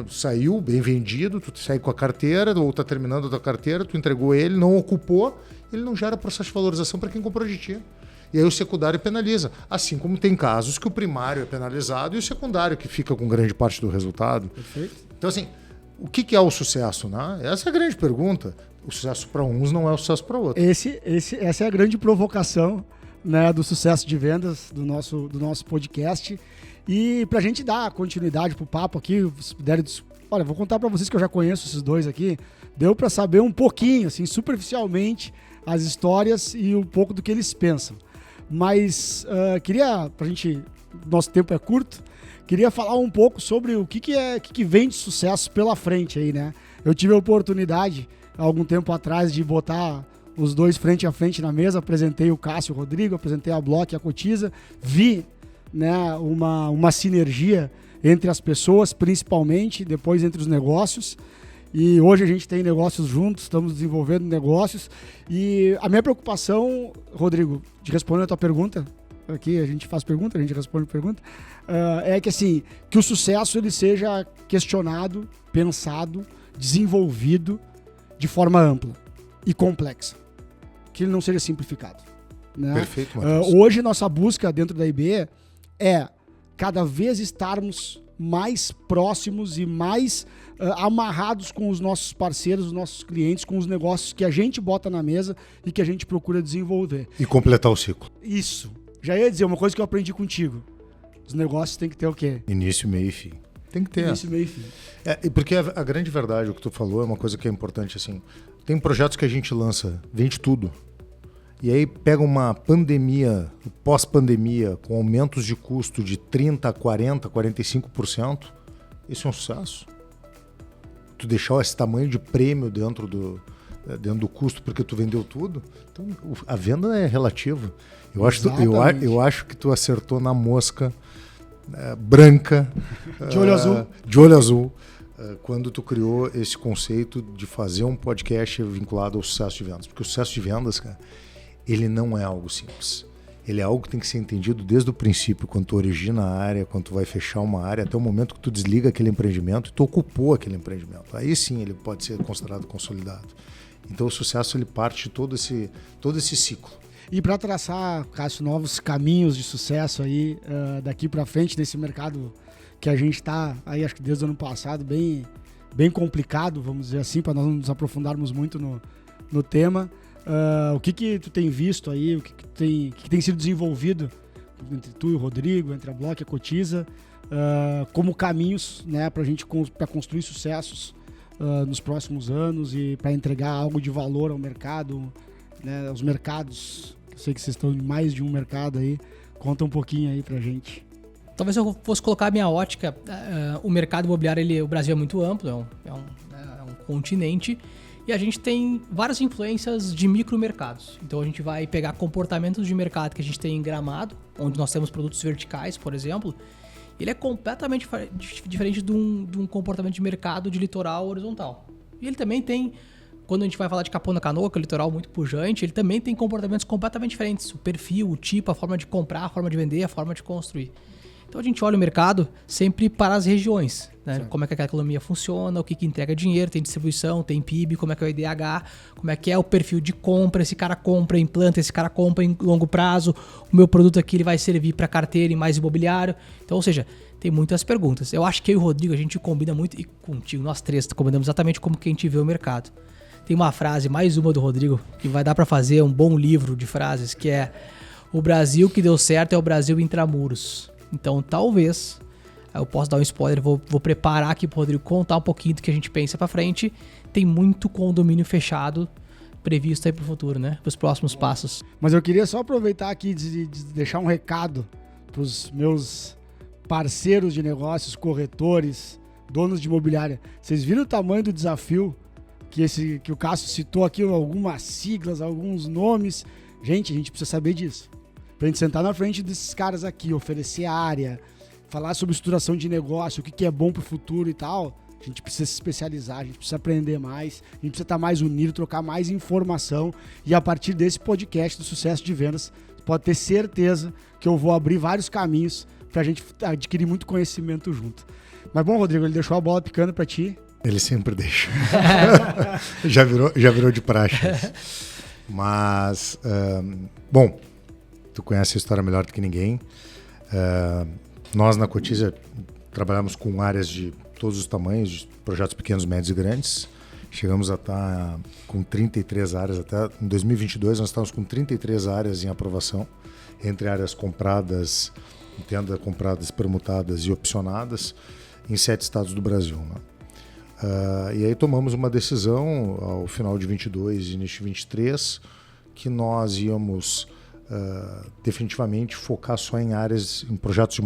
saiu bem vendido, tu sai com a carteira, ou está terminando a tua carteira, tu entregou ele, não ocupou, ele não gera processo de valorização para quem comprou de ti. E aí o secundário penaliza. Assim como tem casos que o primário é penalizado e o secundário que fica com grande parte do resultado. Perfeito. Então, assim, o que é o sucesso? Né? Essa é a grande pergunta. O sucesso para uns não é o sucesso para outros. Essa é a grande provocação, né, do sucesso de vendas do nosso podcast. E pra gente dar continuidade pro papo aqui, se puderem, olha, vou contar pra vocês que eu já conheço esses dois aqui, deu pra saber um pouquinho, assim, superficialmente, as histórias e um pouco do que eles pensam. Mas queria, pra gente, nosso tempo é curto, queria falar um pouco sobre o que vem de sucesso pela frente aí, né? Eu tive a oportunidade, há algum tempo atrás, de botar os dois frente a frente na mesa, apresentei o Cássio e o Rodrigo, apresentei a Block e a Cotiza, vi, né, uma sinergia entre as pessoas, principalmente, depois entre os negócios. E hoje a gente tem negócios juntos, estamos desenvolvendo negócios. E a minha preocupação, Rodrigo, de responder a tua pergunta, aqui a gente faz pergunta, a gente responde pergunta, é que assim, que o sucesso ele seja questionado, pensado, desenvolvido de forma ampla e complexa. Que ele não seja simplificado. Né? Perfeito, Matheus. Hoje nossa busca dentro da IB é cada vez estarmos mais próximos e mais amarrados com os nossos parceiros, os nossos clientes, com os negócios que a gente bota na mesa e que a gente procura desenvolver. E completar o ciclo. Isso. Já ia dizer uma coisa que eu aprendi contigo. Os negócios têm que ter o quê? Início, meio e fim. Tem que ter. Início, meio e fim. Porque a grande verdade, o que tu falou, é uma coisa que é importante, assim. Tem projetos que a gente lança, vende tudo. E aí pega uma pandemia, pós-pandemia, com aumentos de custo de 30%, 40%, 45%. Isso é um sucesso. Tu deixar esse tamanho de prêmio dentro do custo porque tu vendeu tudo. Então, a venda é relativa. Eu acho que tu acertou na mosca branca. De olho azul. De olho azul. Quando tu criou esse conceito de fazer um podcast vinculado ao sucesso de vendas. Porque o sucesso de vendas, cara, ele não é algo simples. Ele é algo que tem que ser entendido desde o princípio, quando tu origina a área, quando tu vai fechar uma área, até o momento que tu desliga aquele empreendimento e tu ocupou aquele empreendimento. Aí sim ele pode ser considerado consolidado. Então o sucesso ele parte de todo esse ciclo. E para traçar, Cássio, novos caminhos de sucesso aí daqui para frente nesse mercado que a gente está aí, acho que desde o ano passado, bem complicado, vamos dizer assim, para nós não nos aprofundarmos muito no tema. O que tu tem visto aí, o que tem sido desenvolvido entre tu e o Rodrigo, entre a Block e a Cotiza, como caminhos, né, para construir sucessos nos próximos anos e para entregar algo de valor ao mercado, né, aos mercados. Eu sei que vocês estão em mais de um mercado aí. Conta um pouquinho aí pra gente. Talvez eu fosse colocar a minha ótica, o mercado imobiliário, o Brasil é muito amplo, é um continente, e a gente tem várias influências de micromercados. Então a gente vai pegar comportamentos de mercado que a gente tem em Gramado, onde nós temos produtos verticais, por exemplo. Ele é completamente diferente de um comportamento de mercado de litoral horizontal. E ele também tem, quando a gente vai falar de Capão da Canoa, que é um litoral muito pujante, ele também tem comportamentos completamente diferentes. O perfil, o tipo, a forma de comprar, a forma de vender, a forma de construir. Então a gente olha o mercado sempre para as regiões, né? Como é que aquela economia funciona, o que entrega dinheiro, tem distribuição, tem PIB, como é que é o IDH, como é que é o perfil de compra, esse cara compra, implanta, esse cara compra em longo prazo, o meu produto aqui ele vai servir para carteira e mais imobiliário. Então, ou seja, tem muitas perguntas. Eu acho que eu e o Rodrigo, a gente combina muito, e contigo, nós três combinamos exatamente como que a gente vê o mercado. Tem uma frase, mais uma do Rodrigo, que vai dar para fazer um bom livro de frases, que é: o Brasil que deu certo é o Brasil intramuros. Então, talvez, eu posso dar um spoiler, vou preparar aqui pro Rodrigo contar um pouquinho do que a gente pensa pra frente. Tem muito condomínio fechado previsto aí pro futuro, né? Pros próximos passos. Mas eu queria só aproveitar aqui de deixar um recado pros meus parceiros de negócios, corretores, donos de imobiliária. Vocês viram o tamanho do desafio que o Cássio citou aqui, algumas siglas, alguns nomes. Gente, a gente precisa saber disso. Pra gente sentar na frente desses caras aqui, oferecer área, falar sobre estruturação de negócio, o que é bom pro futuro e tal, a gente precisa se especializar, a gente precisa aprender mais, a gente precisa estar mais unido, trocar mais informação, e a partir desse podcast do Sucesso de Vendas, pode ter certeza que eu vou abrir vários caminhos pra gente adquirir muito conhecimento junto. Mas bom, Rodrigo, ele deixou a bola picando pra ti. Ele sempre deixa. já virou de praxe. Mas, bom, tu conhece a história melhor do que ninguém. Nós na Cotiza trabalhamos com áreas de todos os tamanhos, de projetos pequenos, médios e grandes. Chegamos a estar com 33 áreas, até em 2022 nós estamos com 33 áreas em aprovação, entre áreas compradas, entenda, compradas, permutadas e opcionadas, em 7 estados do Brasil, né? E aí tomamos uma decisão ao final de 22 e início de 23 que nós íamos definitivamente focar só em áreas, em projetos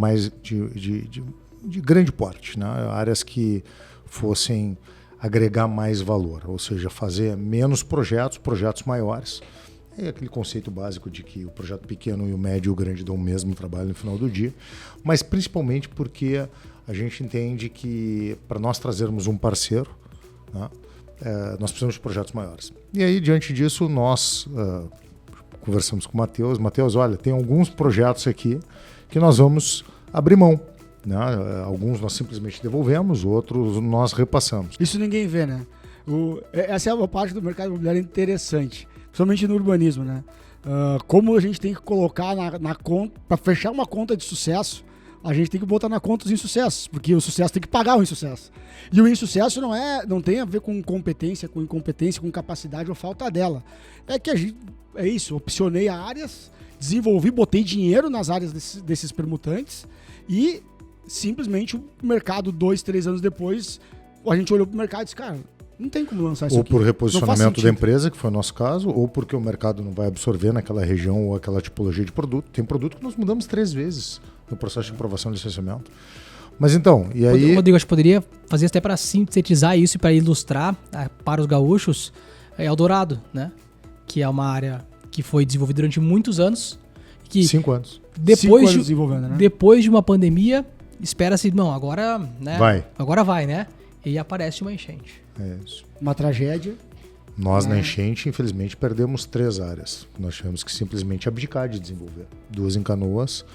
de grande porte, né? Áreas que fossem agregar mais valor, ou seja, fazer menos projetos maiores. É aquele conceito básico de que o projeto pequeno e o médio e o grande dão o mesmo trabalho no final do dia, mas principalmente porque a gente entende que para nós trazermos um parceiro, né, nós precisamos de projetos maiores. E aí, diante disso, nós conversamos com o Matheus. Matheus, olha, tem alguns projetos aqui que nós vamos abrir mão. Né? Alguns nós simplesmente devolvemos, outros nós repassamos. Isso ninguém vê, né? Essa é uma parte do mercado imobiliário interessante, principalmente no urbanismo, né? Como a gente tem que colocar na conta, para fechar uma conta de sucesso, a gente tem que botar na conta os insucessos, porque o sucesso tem que pagar o insucesso. E o insucesso não tem a ver com competência, com incompetência, com capacidade ou falta dela. É que é isso, opcionei áreas, desenvolvi, botei dinheiro nas áreas desses permutantes e simplesmente o mercado, 2, 3 anos depois, a gente olhou pro mercado e disse, cara, não tem como lançar isso ou aqui. Por reposicionamento da empresa, que foi o nosso caso, ou porque o mercado não vai absorver naquela região ou aquela tipologia de produto. Tem produto que nós mudamos 3 vezes no processo de aprovação de licenciamento. Mas então, e aí... Rodrigo, acho que poderia fazer até para sintetizar isso e para ilustrar para os gaúchos, Eldorado, né? Que é uma área que foi desenvolvida durante muitos anos. 5 anos. Depois de uma pandemia, espera-se, não, agora, né? Agora vai, né? E aparece uma enchente. É isso. Uma tragédia. Nós, na enchente, infelizmente, perdemos 3 áreas. Nós tivemos que simplesmente abdicar de desenvolver. 2 em Canoas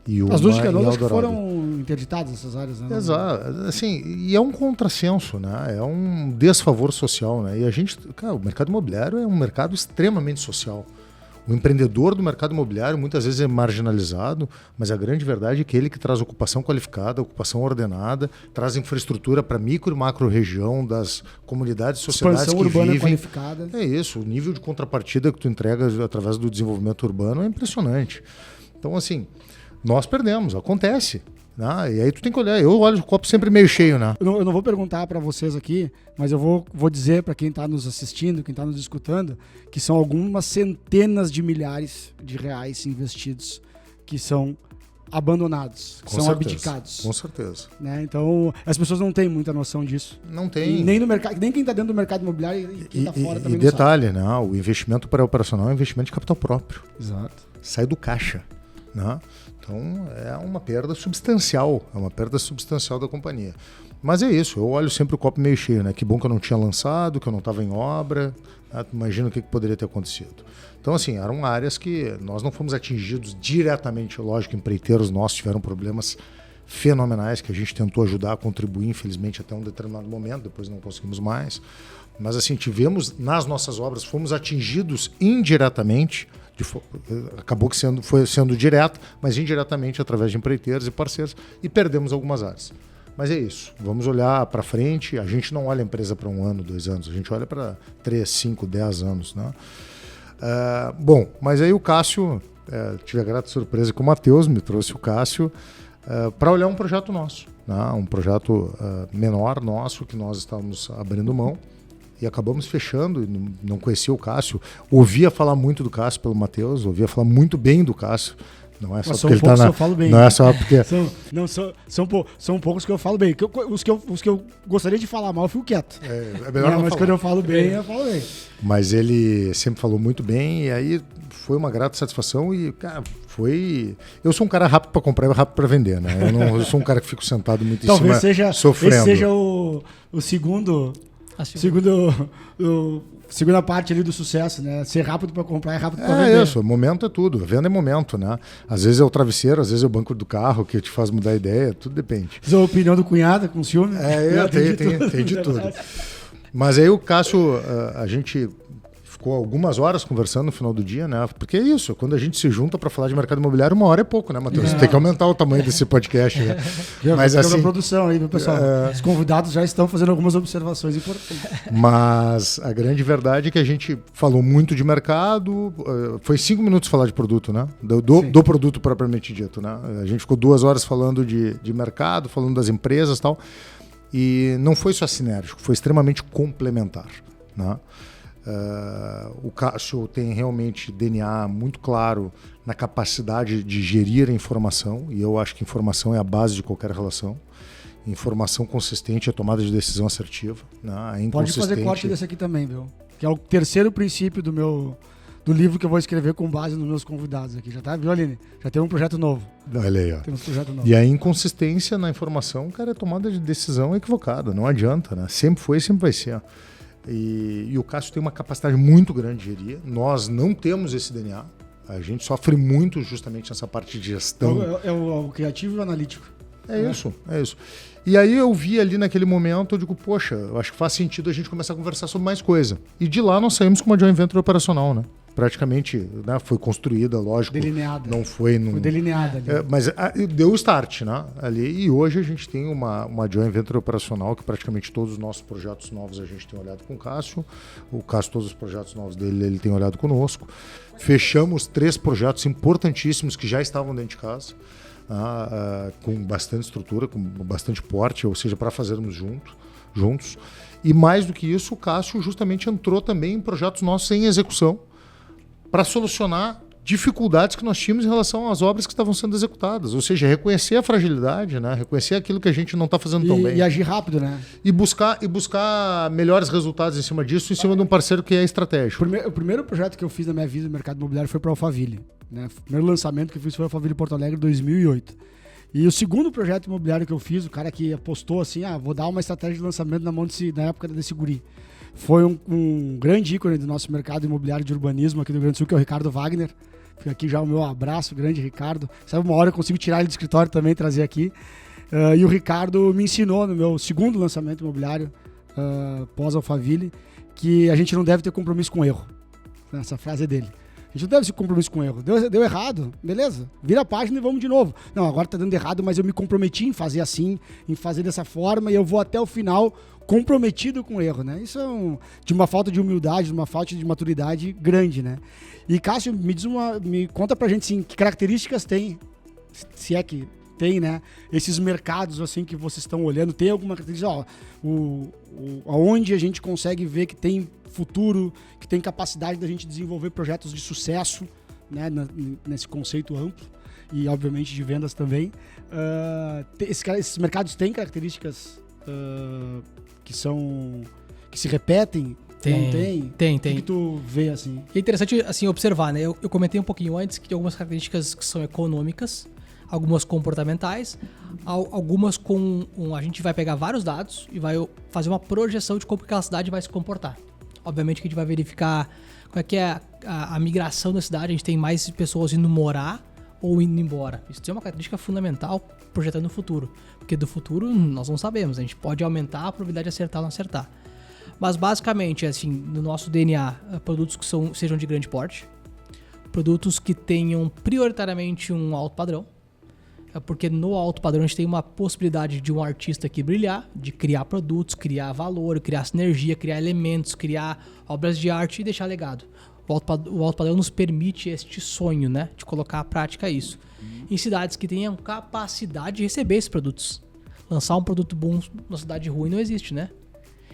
e uma em Eldorado. As 2 de Canoas que foram interditadas, essas áreas, né? Exato. Assim, e é um contrassenso, né? É um desfavor social, né? E a gente... Cara, o mercado imobiliário é um mercado extremamente social. O empreendedor do mercado imobiliário muitas vezes é marginalizado, mas a grande verdade é que ele que traz ocupação qualificada, ocupação ordenada, traz infraestrutura para micro e macro região das comunidades e sociedades expansão que urbana vivem. Qualificada. É isso, o nível de contrapartida que tu entrega através do desenvolvimento urbano é impressionante. Então, assim, nós perdemos, acontece. Né? E aí tu tem que olhar, eu olho o copo sempre meio cheio, né? Eu não vou perguntar para vocês aqui, mas eu vou dizer para quem está nos assistindo, quem está nos escutando, que são algumas centenas de milhares de reais investidos que são abandonados, que são abdicados. Com certeza. Né? Então, as pessoas não têm muita noção disso. Não tem. Nem no mercado, nem quem está dentro do mercado imobiliário e quem está fora também não detalhe, sabe. Né? O investimento pré-operacional é um investimento de capital próprio. Exato. Sai do caixa, né? Então, é uma perda substancial, da companhia. Mas é isso, eu olho sempre o copo meio cheio, né? Que bom que eu não tinha lançado, que eu não estava em obra, né? Imagina o que poderia ter acontecido. Então, assim, eram áreas que nós não fomos atingidos diretamente, lógico, empreiteiros nossos tiveram problemas fenomenais que a gente tentou ajudar a contribuir, infelizmente, até um determinado momento, depois não conseguimos mais. Mas, assim, tivemos, nas nossas obras, fomos atingidos indiretamente, acabou que foi sendo direto, mas indiretamente através de empreiteiros e parceiros, e perdemos algumas áreas. Mas é isso, vamos olhar para frente, a gente não olha a empresa para 1 ano, 2 anos, a gente olha para 3, 5, 10 anos. Né? Bom, mas aí o Cássio, tive a grata surpresa que o Matheus me trouxe o Cássio para olhar um projeto nosso, né? Um projeto menor nosso que nós estávamos abrindo mão. E acabamos fechando, não conhecia o Cássio, ouvia falar muito do Cássio pelo Matheus, ouvia falar muito bem do Cássio. Não é só porque ele está na... Eu falo bem. Não é só porque... São poucos que eu falo bem. Os que eu gostaria de falar mal, eu fico quieto. É melhor não mas falar. Quando eu falo bem, eu falo bem. Mas ele sempre falou muito bem, e aí foi uma grata satisfação e, cara, foi... Eu sou um cara rápido para comprar e rápido para vender, né? Eu sou um cara que fico sentado muito em cima, sofrendo. Talvez seja o segundo... Segunda parte ali do sucesso, né? Ser rápido para comprar e rápido para vender. É isso, momento é tudo. Venda é momento, né? Às vezes é o travesseiro, às vezes é o banco do carro que te faz mudar a ideia, tudo depende. Às vezes é a opinião do cunhado com ciúme. Tem de tudo. Mas aí o Cássio, a gente ficou algumas horas conversando no final do dia, né? Porque é isso, quando a gente se junta para falar de mercado imobiliário, 1 hora é pouco, né, Matheus? Tem que aumentar o tamanho desse podcast, né? Mas assim, produção aí, meu pessoal. Os convidados já estão fazendo algumas observações importantes. Mas a grande verdade é que a gente falou muito de mercado, foi 5 minutos falar de produto, né? Do produto propriamente dito, né? A gente ficou 2 horas falando de mercado, falando das empresas e tal, e não foi só sinérgico, foi extremamente complementar, né? O Cássio tem realmente DNA muito claro na capacidade de gerir a informação, e eu acho que informação é a base de qualquer relação. Informação consistente é tomada de decisão assertiva. Né? Pode fazer corte desse aqui também, viu? Que é o terceiro princípio do livro que eu vou escrever com base nos meus convidados aqui. Já tá, viu, Aline? Já tem um projeto novo. Olha aí, ó. Tem um projeto novo. E a inconsistência na informação, cara, é tomada de decisão equivocada. Não adianta, né? Sempre foi e sempre vai ser. E o Cássio tem uma capacidade muito grande de gerir. Nós não temos esse DNA. A gente sofre muito justamente nessa parte de gestão. É o criativo e o analítico. É isso. E aí eu vi ali naquele momento, eu digo, poxa, eu acho que faz sentido a gente começar a conversar sobre mais coisa. E de lá nós saímos com uma joint venture operacional, né? Praticamente, né? Foi construída, lógico. Delineada. Não foi... Foi delineada ali. Mas deu o start, né? Ali. E hoje a gente tem uma joint venture operacional que praticamente todos os nossos projetos novos a gente tem olhado com o Cássio. O Cássio, todos os projetos novos dele, ele tem olhado conosco. Fechamos 3 projetos importantíssimos que já estavam dentro de casa. Com bastante estrutura, com bastante porte, ou seja, para fazermos juntos. E mais do que isso, o Cássio justamente entrou também em projetos nossos em execução para solucionar dificuldades que nós tínhamos em relação às obras que estavam sendo executadas. Ou seja, reconhecer a fragilidade, né? Reconhecer aquilo que a gente não está fazendo tão bem. E agir rápido, né? E buscar melhores resultados em cima disso, em cima de um parceiro que é estratégico. O primeiro projeto que eu fiz na minha vida no mercado imobiliário foi para a Alphaville. Né? O primeiro lançamento que eu fiz foi a Alphaville Porto Alegre em 2008. E o segundo projeto imobiliário que eu fiz, o cara que apostou assim, vou dar uma estratégia de lançamento na mão na época desse guri. Foi um grande ícone do nosso mercado imobiliário de urbanismo aqui do Rio Grande do Sul, que é o Ricardo Wagner. Fica aqui já o meu abraço, grande Ricardo. Sabe, uma hora eu consigo tirar ele do escritório também, trazer aqui. E o Ricardo me ensinou no meu segundo lançamento imobiliário, pós-Alphaville, que a gente não deve ter compromisso com erro. Essa frase é dele. A gente não deve ter compromisso com erro. Deu errado, beleza. Vira a página e vamos de novo. Não, agora tá dando errado, mas eu me comprometi em fazer assim, em fazer dessa forma, e eu vou até o final comprometido com o erro, né? Isso é de uma falta de humildade, de uma falta de maturidade grande, né? E Cássio, me conta pra gente, assim, que características tem, se é que tem, né? Esses mercados, assim, que vocês estão olhando, tem alguma característica, aonde a gente consegue ver que tem futuro, que tem capacidade da gente desenvolver projetos de sucesso, né? Nesse conceito amplo e, obviamente, de vendas também. Esses mercados têm características que se repetem? Tem. O que tu vê, assim? É interessante, assim, observar, né? Eu comentei um pouquinho antes que tem algumas características que são econômicas, algumas comportamentais, algumas a gente vai pegar vários dados e vai fazer uma projeção de como aquela cidade vai se comportar. Obviamente que a gente vai verificar qual é que é a migração da cidade, a gente tem mais pessoas indo morar ou indo embora. Isso é uma característica fundamental projetando o futuro, porque do futuro nós não sabemos, a gente pode aumentar a probabilidade de acertar ou não acertar. Mas basicamente, assim, no nosso DNA, produtos que sejam de grande porte, produtos que tenham prioritariamente um alto padrão, porque no alto padrão a gente tem uma possibilidade de um artista aqui brilhar, de criar produtos, criar valor, criar sinergia, criar elementos, criar obras de arte e deixar legado. O alto padrão nos permite este sonho, né, de colocar à prática isso. Em cidades que tenham capacidade de receber esses produtos. Lançar um produto bom numa cidade ruim não existe, né?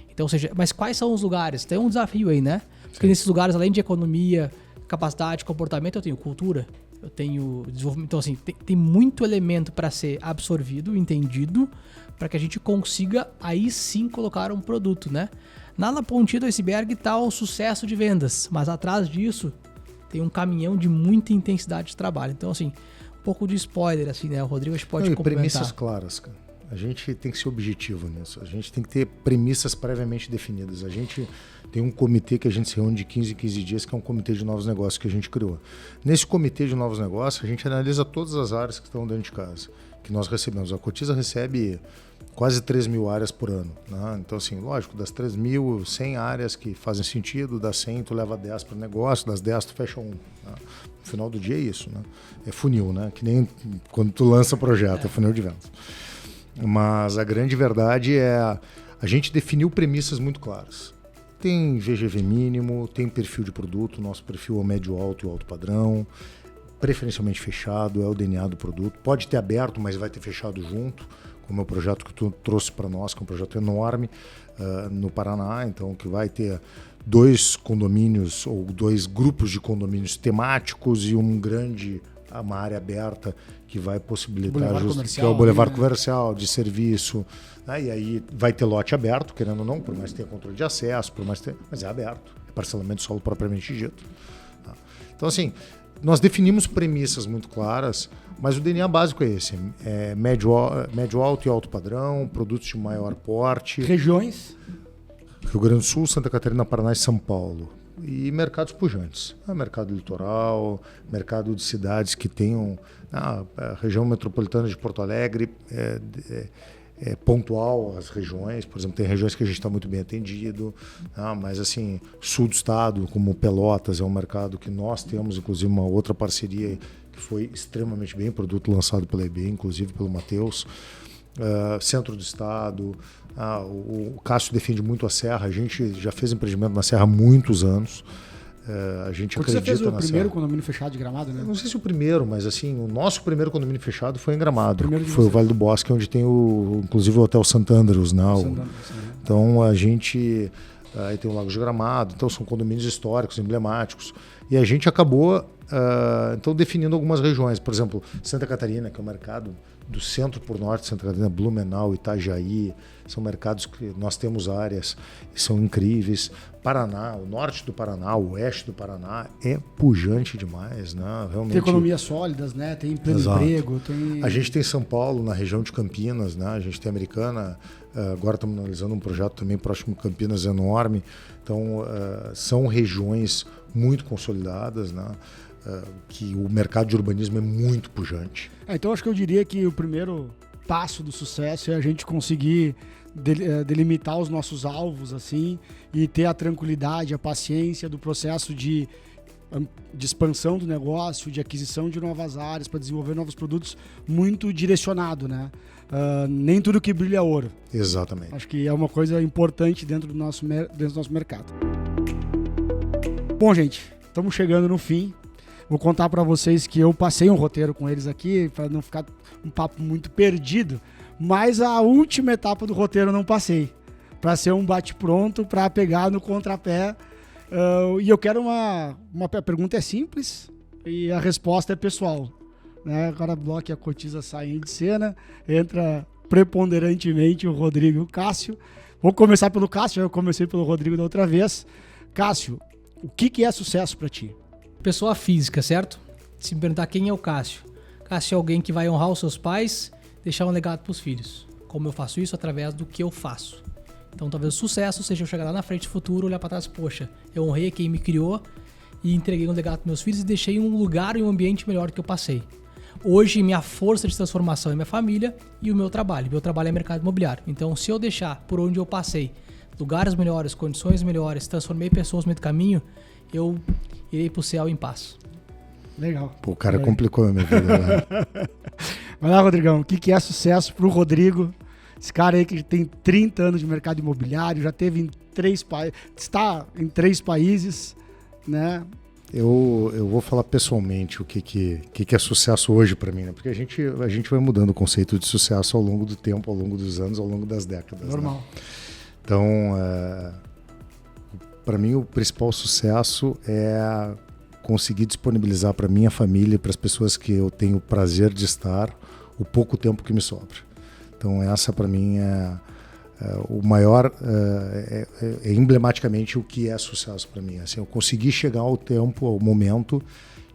Então, ou seja, mas quais são os lugares? Tem um desafio aí, né? Porque nesses lugares, além de economia, capacidade, comportamento, eu tenho cultura, eu tenho desenvolvimento. Então, assim, tem muito elemento para ser absorvido, entendido, para que a gente consiga aí sim colocar um produto, né? Na pontinha do iceberg está o sucesso de vendas, mas atrás disso tem um caminhão de muita intensidade de trabalho. Então, assim, um pouco de spoiler, assim, né? O Rodrigo acho que pode complementar. Premissas claras, cara. A gente tem que ser objetivo nisso. A gente tem que ter premissas previamente definidas. A gente tem um comitê que a gente se reúne de 15 em 15 dias, que é um comitê de novos negócios que a gente criou. Nesse comitê de novos negócios, a gente analisa todas as áreas que estão dentro de casa, que nós recebemos. A Cotiza recebe quase 3 mil áreas por ano, né? Então, assim, lógico, das 3 mil, 100 áreas que fazem sentido, das 100 tu leva 10 para o negócio, das 10 tu fecha um. Né? No final do dia é isso, né? É funil, né? Que nem quando tu lança projeto, é funil de vendas. Mas a grande verdade é a gente definiu premissas muito claras. Tem VGV mínimo, tem perfil de produto, nosso perfil é o médio alto e o alto padrão, preferencialmente fechado, é o DNA do produto. Pode ter aberto, mas vai ter fechado junto, como é o projeto que tu trouxe para nós, que é um projeto enorme no Paraná, então que vai ter 2 condomínios ou 2 grupos de condomínios temáticos e uma área aberta que vai possibilitar que é o Boulevard Comercial de serviço. Né? E aí vai ter lote aberto, querendo ou não, por mais que tenha controle de acesso, mas é aberto. É parcelamento de solo propriamente dito. Tá? Então, assim, nós definimos premissas muito claras, mas o DNA básico é esse. É médio alto e alto padrão, produtos de maior porte. Regiões? Rio Grande do Sul, Santa Catarina, Paraná e São Paulo. E mercados pujantes. Mercado litoral, mercado de cidades que tenham... a região metropolitana de Porto Alegre é pontual as regiões. Por exemplo, tem regiões que a gente está muito bem atendido. Mas, assim, sul do estado, como Pelotas, é um mercado que nós temos, inclusive, uma outra parceria que foi extremamente bem, produto lançado pela EB, inclusive pelo Matheus. Centro do estado, o Cássio defende muito a Serra, a gente já fez empreendimento na Serra há muitos anos, a gente porque acredita na Serra. Você fez o primeiro condomínio fechado de Gramado, né? Não sei se o primeiro, mas assim, o nosso primeiro condomínio fechado foi em Gramado, foi o Vale do Bosque, onde tem inclusive o Hotel Sant Andrews, né? Então a gente... Aí tem o Lago de Gramado, então são condomínios históricos, emblemáticos, e a gente acabou então definindo algumas regiões, por exemplo, Santa Catarina, que é o mercado do centro por norte, Santa Catarina, Blumenau, Itajaí, são mercados que nós temos áreas que são incríveis. Paraná, o norte do Paraná, o oeste do Paraná é pujante demais, né? Realmente. Tem economias sólidas, né? Tem pleno emprego. A gente tem São Paulo, na região de Campinas, né? A gente tem Americana, agora estamos analisando um projeto também próximo de Campinas enorme. Então, são regiões muito consolidadas, né? Que o mercado de urbanismo é muito pujante. Então, acho que eu diria que o primeiro passo do sucesso é a gente conseguir delimitar os nossos alvos assim e ter a tranquilidade, a paciência do processo de expansão do negócio, de aquisição de novas áreas para desenvolver novos produtos muito direcionado, né? Nem tudo que brilha é ouro. Exatamente. Acho que é uma coisa importante dentro do nosso mercado. Bom, gente, estamos chegando no fim. Vou contar para vocês que eu passei um roteiro com eles aqui, para não ficar um papo muito perdido, mas a última etapa do roteiro eu não passei, para ser um bate-pronto, para pegar no contrapé. E eu quero uma pergunta é simples e a resposta é pessoal. Né? Agora a Bloch e a Cotiza saem de cena, entra preponderantemente o Rodrigo e o Cássio. Vou começar pelo Cássio, eu comecei pelo Rodrigo da outra vez. Cássio, o que é sucesso para ti? Pessoa física, certo? Se me perguntar quem é o Cássio. Cássio é alguém que vai honrar os seus pais, deixar um legado para os filhos. Como eu faço isso? Através do que eu faço. Então talvez o sucesso seja eu chegar lá na frente do futuro, olhar para trás, poxa, eu honrei quem me criou e entreguei um legado para meus filhos e deixei um lugar e um ambiente melhor do que eu passei. Hoje minha força de transformação é minha família e o meu trabalho. Meu trabalho é mercado imobiliário. Então se eu deixar por onde eu passei lugares melhores, condições melhores, transformei pessoas no meio do caminho, eu irei pro céu em paz. Legal. Pô, o cara complicou a minha vida. Né? Vai lá, Rodrigão. O que é sucesso pro Rodrigo? Esse cara aí que tem 30 anos de mercado imobiliário, já teve em 3 países, está em 3 países, né? Eu vou falar pessoalmente o que é sucesso hoje para mim, né? Porque a gente vai mudando o conceito de sucesso ao longo do tempo, ao longo dos anos, ao longo das décadas. Normal. Né? Então, para mim, o principal sucesso é conseguir disponibilizar para minha família e para as pessoas que eu tenho o prazer de estar o pouco tempo que me sobra. Então, essa para mim é o maior, é emblematicamente o que é sucesso para mim. Assim, eu consegui chegar ao momento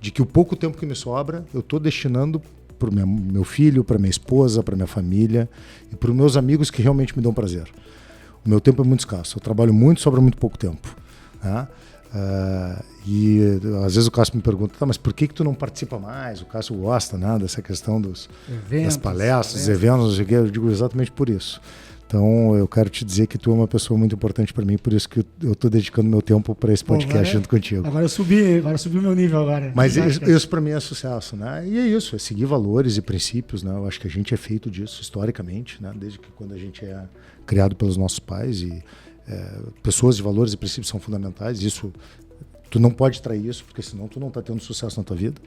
de que o pouco tempo que me sobra, eu estou destinando para o meu filho, para minha esposa, para minha família e para os meus amigos que realmente me dão prazer. O meu tempo é muito escasso, eu trabalho muito, sobra muito pouco tempo. Né? E às vezes o Cássio me pergunta, tá, mas por que tu não participa mais? O Cássio gosta, né, dessa questão das palestras, dos eventos, eu digo exatamente por isso. Então eu quero te dizer que tu é uma pessoa muito importante para mim, por isso que eu estou dedicando meu tempo para esse podcast junto contigo. Agora eu subi o meu nível agora. Mas isso para mim é sucesso, né? E é isso, é seguir valores e princípios, né? Eu acho que a gente é feito disso historicamente, né? Desde que quando a gente é criado pelos nossos pais e pessoas de valores e princípios são fundamentais. Isso, tu não pode trair isso, porque senão tu não está tendo sucesso na tua vida.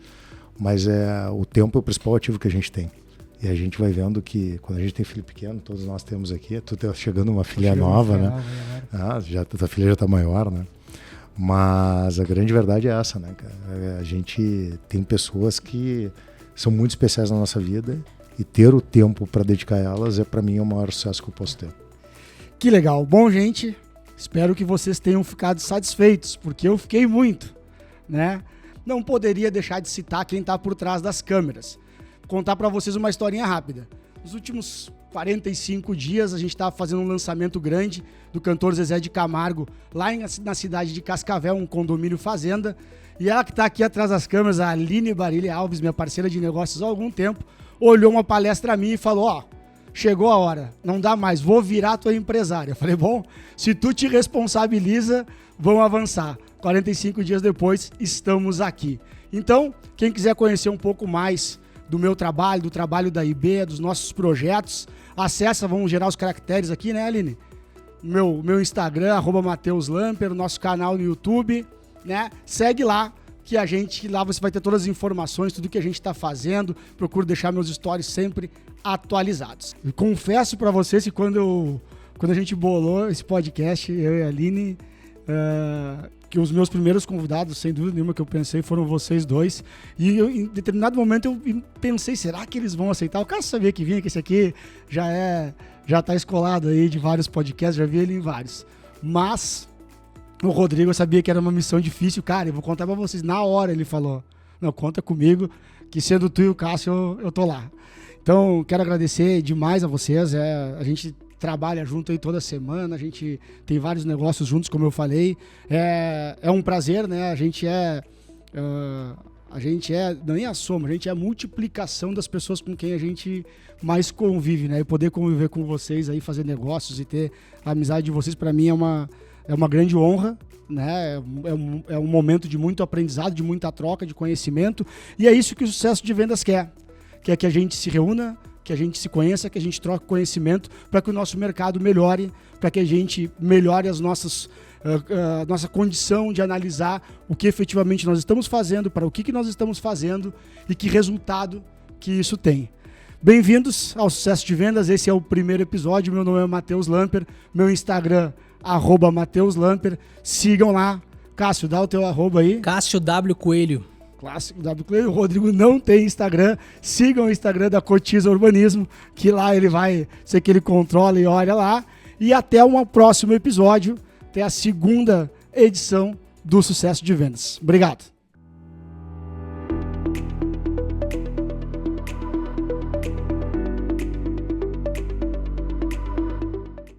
Mas o tempo é o principal ativo que a gente tem. E a gente vai vendo que quando a gente tem filho pequeno, todos nós temos aqui, tu tá chegando uma filha nova, né? Tua filha já está maior, né? Mas a grande verdade é essa, né, cara? A gente tem pessoas que são muito especiais na nossa vida e ter o tempo para dedicar a elas para mim, o maior sucesso que eu posso ter. Que legal. Bom, gente, espero que vocês tenham ficado satisfeitos, porque eu fiquei muito, né? Não poderia deixar de citar quem está por trás das câmeras. Vou contar para vocês uma historinha rápida. Nos últimos 45 dias, a gente estava fazendo um lançamento grande do cantor Zezé de Camargo, lá na cidade de Cascavel, um condomínio fazenda. E ela que está aqui atrás das câmeras, a Aline Barilha Alves, minha parceira de negócios há algum tempo, olhou uma palestra a mim e falou, ó, chegou a hora, não dá mais, vou virar tua empresária. Eu falei, bom, se tu te responsabiliza, vamos avançar. 45 dias depois, estamos aqui. Então, quem quiser conhecer um pouco mais do meu trabalho, do trabalho da IB, dos nossos projetos, acessa, vamos gerar os caracteres aqui, né, Aline? Meu Instagram, @MatheusLamper, nosso canal no YouTube, né? Segue lá, que lá você vai ter todas as informações, tudo que a gente está fazendo. Procuro deixar meus stories sempre atualizados. E confesso para vocês que quando a gente bolou esse podcast, eu e a Aline, que os meus primeiros convidados, sem dúvida nenhuma, que eu pensei, foram vocês dois. E em determinado momento eu pensei, será que eles vão aceitar? O cara sabia que vinha, que esse aqui já tá escolado aí de vários podcasts, já vi ele em vários. Mas o Rodrigo, eu sabia que era uma missão difícil. Cara, eu vou contar pra vocês. Na hora ele falou, não, conta comigo, que sendo tu e o Cássio, eu tô lá. Então, quero agradecer demais a vocês. A gente trabalha junto aí toda semana, a gente tem vários negócios juntos, como eu falei. É um prazer, né? A gente não é a soma, a gente é a multiplicação das pessoas com quem a gente mais convive, né? E poder conviver com vocês aí, fazer negócios e ter a amizade de vocês, para mim é uma grande honra, né? É um momento de muito aprendizado, de muita troca, de conhecimento, e é isso que o Sucesso de Vendas quer que a gente se reúna, que a gente se conheça, que a gente troque conhecimento para que o nosso mercado melhore, para que a gente melhore a nossa condição de analisar o que efetivamente nós estamos fazendo, para o que nós estamos fazendo e que resultado que isso tem. Bem-vindos ao Sucesso de Vendas, esse é o primeiro episódio, meu nome é Matheus Lamper, meu Instagram, @MatheusLamper, sigam lá. Cássio, dá o teu arroba aí. Cássio W. Coelho. Clássico W. Coelho. O Rodrigo não tem Instagram. Sigam o Instagram da Cotiza Urbanismo, que lá ele vai ser que ele controla e olha lá. E até um próximo episódio, até a segunda edição do Sucesso de Vendas. Obrigado.